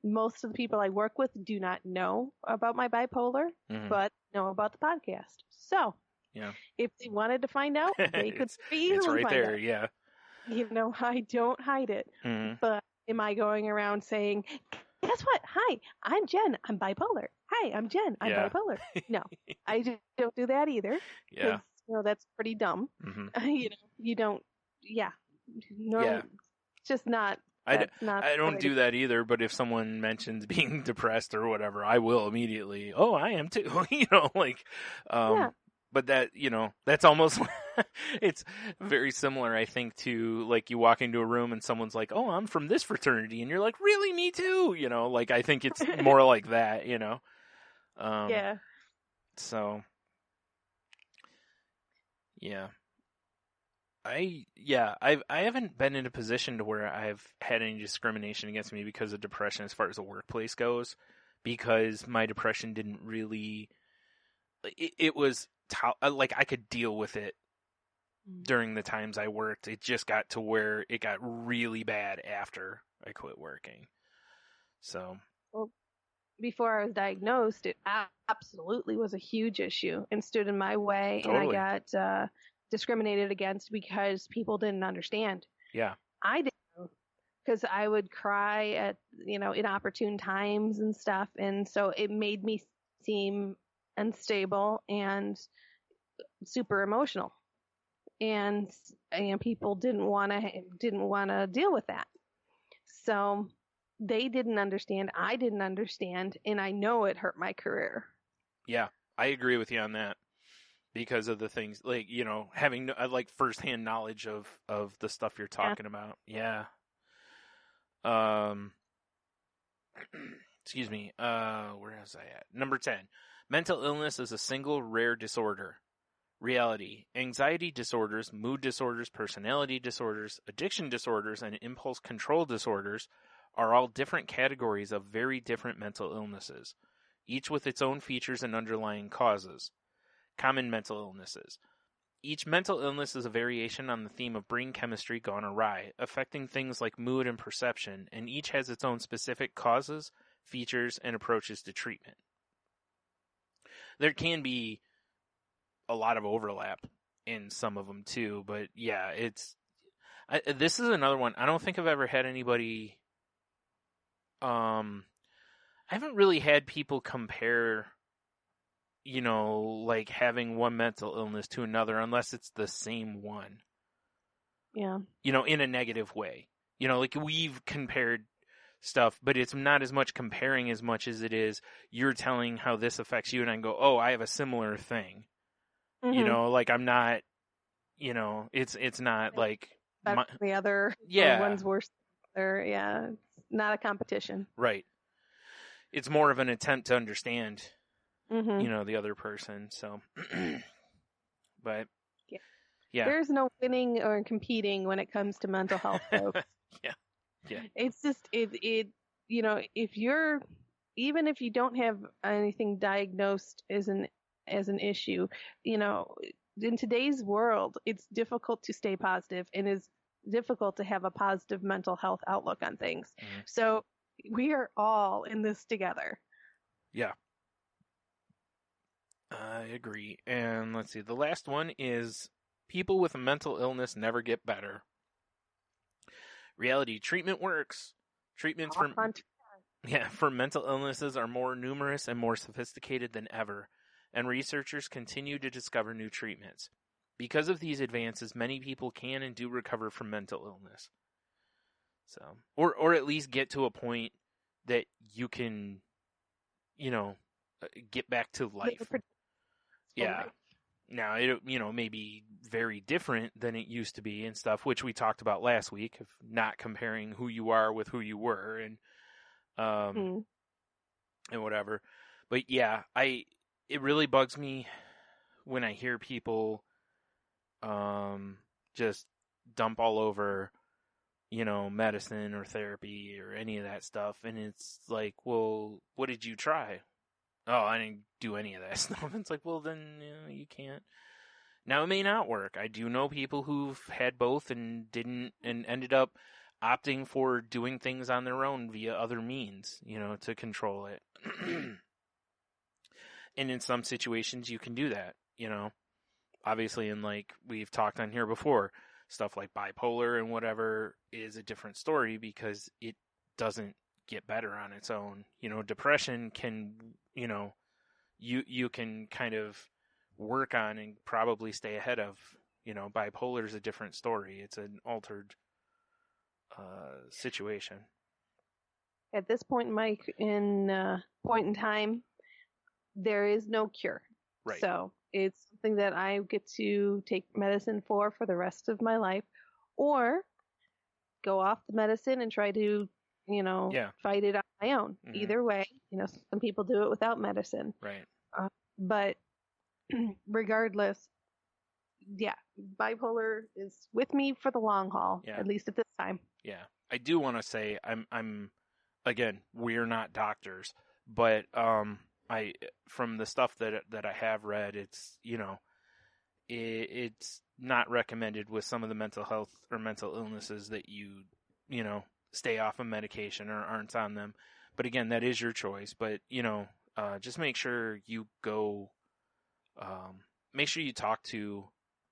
most of the people I work with do not know about my bipolar, Mm-hmm. but know about the podcast. So, yeah, if they wanted to find out, they could easily it's right find there. out. Yeah. I don't hide it. Mm-hmm. But am I going around saying, guess what? Hi, I'm Jen. I'm bipolar. Hi, I'm Jen. I'm Yeah. bipolar. No, I just don't do that either. Yeah. 'Cause, that's pretty dumb. Mm-hmm. You don't. Yeah. No, Yeah. it's just not. I That's not don't what do that either, but if someone mentions being depressed or whatever, I will immediately, oh, I am too, Yeah. But that, that's almost, it's very similar, I think, to, like, you walk into a room and someone's like, oh, I'm from this fraternity, and you're like, really, me too, I think it's more like that, Yeah. So, yeah. I haven't been in a position to where I've had any discrimination against me because of depression as far as the workplace goes, because my depression didn't really, it was, like, I could deal with it during the times I worked. It just got to where it got really bad after I quit working. So. Well, before I was diagnosed, it absolutely was a huge issue and stood in my way. Totally. And I got discriminated against because people didn't understand. Yeah. I didn't, because I would cry at, inopportune times and stuff. And so it made me seem unstable and super emotional. And people didn't want to deal with that. So they didn't understand. I didn't understand. And I know it hurt my career. Yeah, I agree with you on that. Because of the things, like, having, like, firsthand knowledge of the stuff you're talking about. Yeah. Excuse me. Where was I at? Number 10. Mental illness is a single rare disorder. Reality. Anxiety disorders, mood disorders, personality disorders, addiction disorders, and impulse control disorders are all different categories of very different mental illnesses, each with its own features and underlying causes. Common mental illnesses. Each mental illness is a variation on the theme of brain chemistry gone awry, affecting things like mood and perception, and each has its own specific causes, features, and approaches to treatment. There can be a lot of overlap in some of them too, but yeah, this is another one. I don't think I've ever had anybody, I haven't really had people compare, like having one mental illness to another unless it's the same one. Yeah. In a negative way. Like we've compared stuff, but it's not as much comparing as much as it is you're telling how this affects you and I go, oh, I have a similar thing. Mm-hmm. Like I'm not, it's not like the other one's worse. Yeah. It's not a competition. Right. It's more of an attempt to understand Mm-hmm. the other person. So, but Yeah. There's no winning or competing when it comes to mental health, folks. Yeah. Yeah. It's just even if you don't have anything diagnosed as an issue, in today's world, it's difficult to stay positive and is difficult to have a positive mental health outlook on things. Mm-hmm. So we are all in this together. Yeah. I agree. And let's see. The last one is people with a mental illness never get better. Reality treatment works. Treatments for mental illnesses are more numerous and more sophisticated than ever, and researchers continue to discover new treatments. Because of these advances, many people can and do recover from mental illness. So, or at least get to a point that you can, get back to life. Yeah. Now, it may be very different than it used to be and stuff, which we talked about last week, of not comparing who you are with who you were and whatever. But yeah, it really bugs me when I hear people just dump all over, medicine or therapy or any of that stuff. And it's like, well, what did you try? Oh, I didn't do any of that stuff. It's like, well, then you can't. Now, it may not work. I do know people who've had both and didn't, and ended up opting for doing things on their own via other means, to control it. And in some situations, you can do that, Obviously, and like we've talked on here before, stuff like bipolar and whatever is a different story because it doesn't get better on its own. Depression can, you can kind of work on and probably stay ahead of. Bipolar is a different story. It's an altered situation. At this point, Mike, point in time, there is no cure. Right. So it's something that I get to take medicine for the rest of my life, or go off the medicine and try to, fight it on my own. Mm-hmm. Either way, some people do it without medicine. Right. But regardless, yeah, bipolar is with me for the long haul, at least at this time. Yeah. I do want to say I'm again, we're not doctors, but from the stuff that I have read, it's, it's not recommended with some of the mental health or mental illnesses that you stay off of medication or aren't on them. But again, that is your choice. But, just make sure you go, make sure you talk to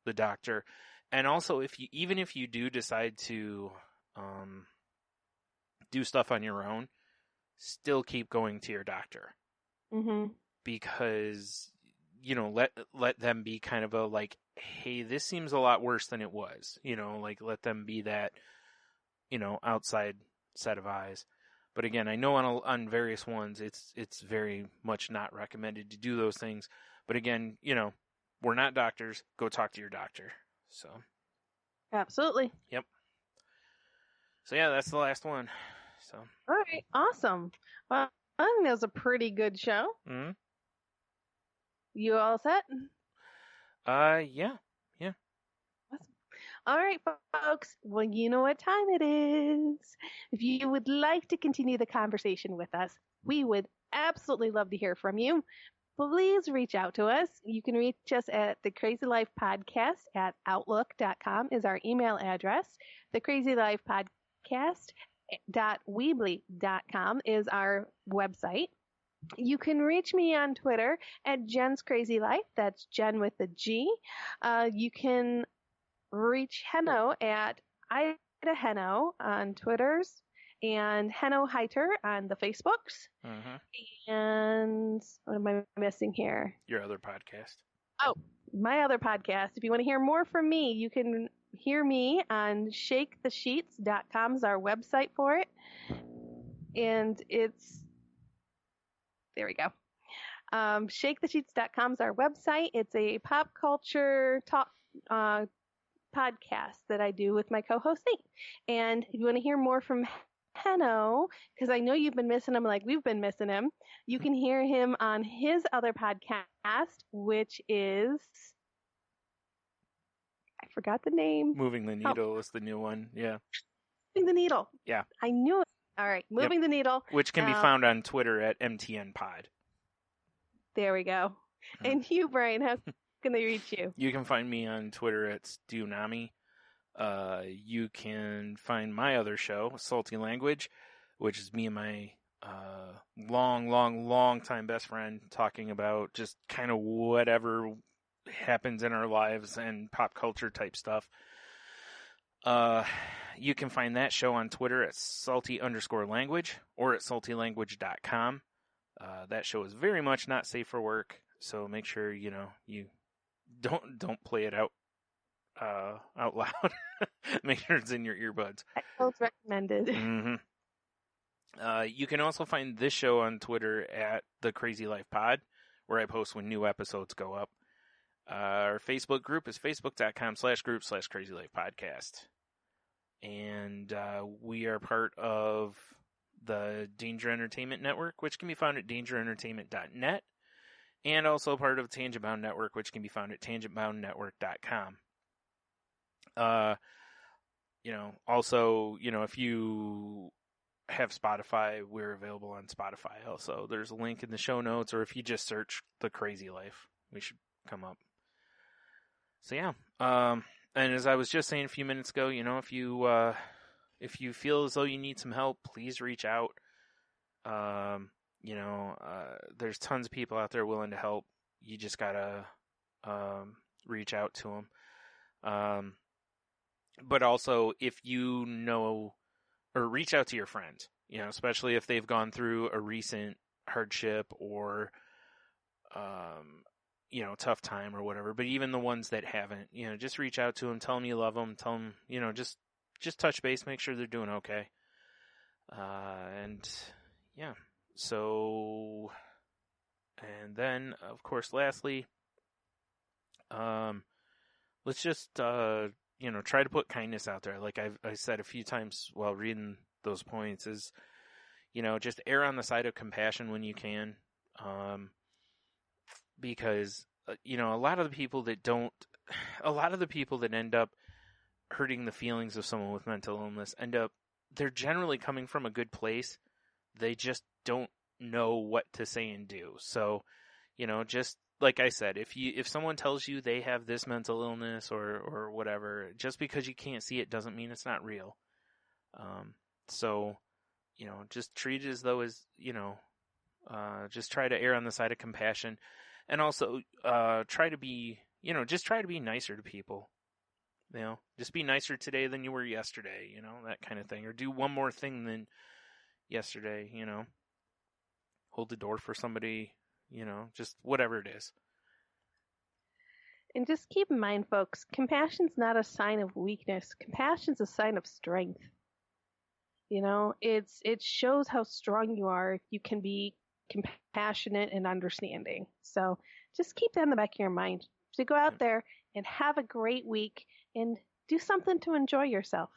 the doctor. And also, if you do decide to do stuff on your own, still keep going to your doctor. Mm-hmm. Because, let them be kind of a like, hey, this seems a lot worse than it was. Let them be that, outside set of eyes. But again, I know on various ones, it's very much not recommended to do those things. But again, we're not doctors. Go talk to your doctor. So. Absolutely. Yep. So yeah, that's the last one. So. All right. Awesome. Well, I think that was a pretty good show. Mm-hmm. You all set? Yeah. Awesome. All right, folks. Well, you know what time it is. If you would like to continue the conversation with us, we would absolutely love to hear from you. Please reach out to us. You can reach us at the Crazy Life Podcast at outlook.com is our email address. The Crazy Life Podcast .weebly.com is our website. You can reach me on Twitter at Jen's Crazy Life. That's Jen with a G. You can reach Henno at Ida Henno on Twitters and Henno Heiter on the Facebooks. Mm-hmm. And what am I missing here? Your other podcast. Oh, my other podcast. If you want to hear more from me, you can hear me on shakethesheets.com is our website for it. And it's, there we go. Shakethesheets.com is our website. It's a pop culture talk podcast that I do with my co-host Nate. And if you want to hear more from Henno, because I know you've been missing him like we've been missing him, you can hear him on his other podcast, which is, I forgot the name. Moving the Needle is the new one. Yeah. Moving the Needle. Yeah. I knew it. All right. Moving the Needle. Which can be found on Twitter at MTN Pod. There we go. And you, Brian, how can they reach you? You can find me on Twitter at Stunami. You can find my other show, Salty Language, which is me and my long time best friend talking about just kind of whatever happens in our lives and pop culture type stuff. You can find that show on Twitter at salty_language or at saltylanguage.com. That show is very much not safe for work, so make sure, you don't play it out loud. Make sure it's in your earbuds. Both recommended. Mm-hmm. You can also find this show on Twitter at The Crazy Life Pod, where I post when new episodes go up. Our Facebook group is facebook.com/group/crazylifepodcast. And we are part of the Danger Entertainment Network, which can be found at dangerentertainment.net, and also part of Tangent Bound Network, which can be found at tangentboundnetwork.com. Also, if you have Spotify, we're available on Spotify also. There's a link in the show notes, or if you just search The Crazy Life, we should come up. So yeah, and as I was just saying a few minutes ago, if you feel as though you need some help, please reach out. There's tons of people out there willing to help. You just gotta reach out to them. But also, if you know, or reach out to your friends, especially if they've gone through a recent hardship or, tough time or whatever. But even the ones that haven't, just reach out to them, tell them you love them, tell them, just touch base, make sure they're doing okay. And then, of course, lastly, let's just, try to put kindness out there. Like I said a few times while reading those points is, just err on the side of compassion when you can. Because, a lot of the people that end up hurting the feelings of someone with mental illness they're generally coming from a good place. They just don't know what to say and do. So, just like I said, if someone tells you they have this mental illness or whatever, just because you can't see it doesn't mean it's not real. Just treat it as though just try to err on the side of compassion, and also try to be nicer to people. Just be nicer today than you were yesterday, that kind of thing. Or do one more thing than yesterday, hold the door for somebody, just whatever it is. And just keep in mind, folks, compassion's not a sign of weakness. Compassion's a sign of strength. It shows how strong you are if you can be compassionate and understanding. So just keep that in the back of your mind. So go out there and have a great week and do something to enjoy yourself.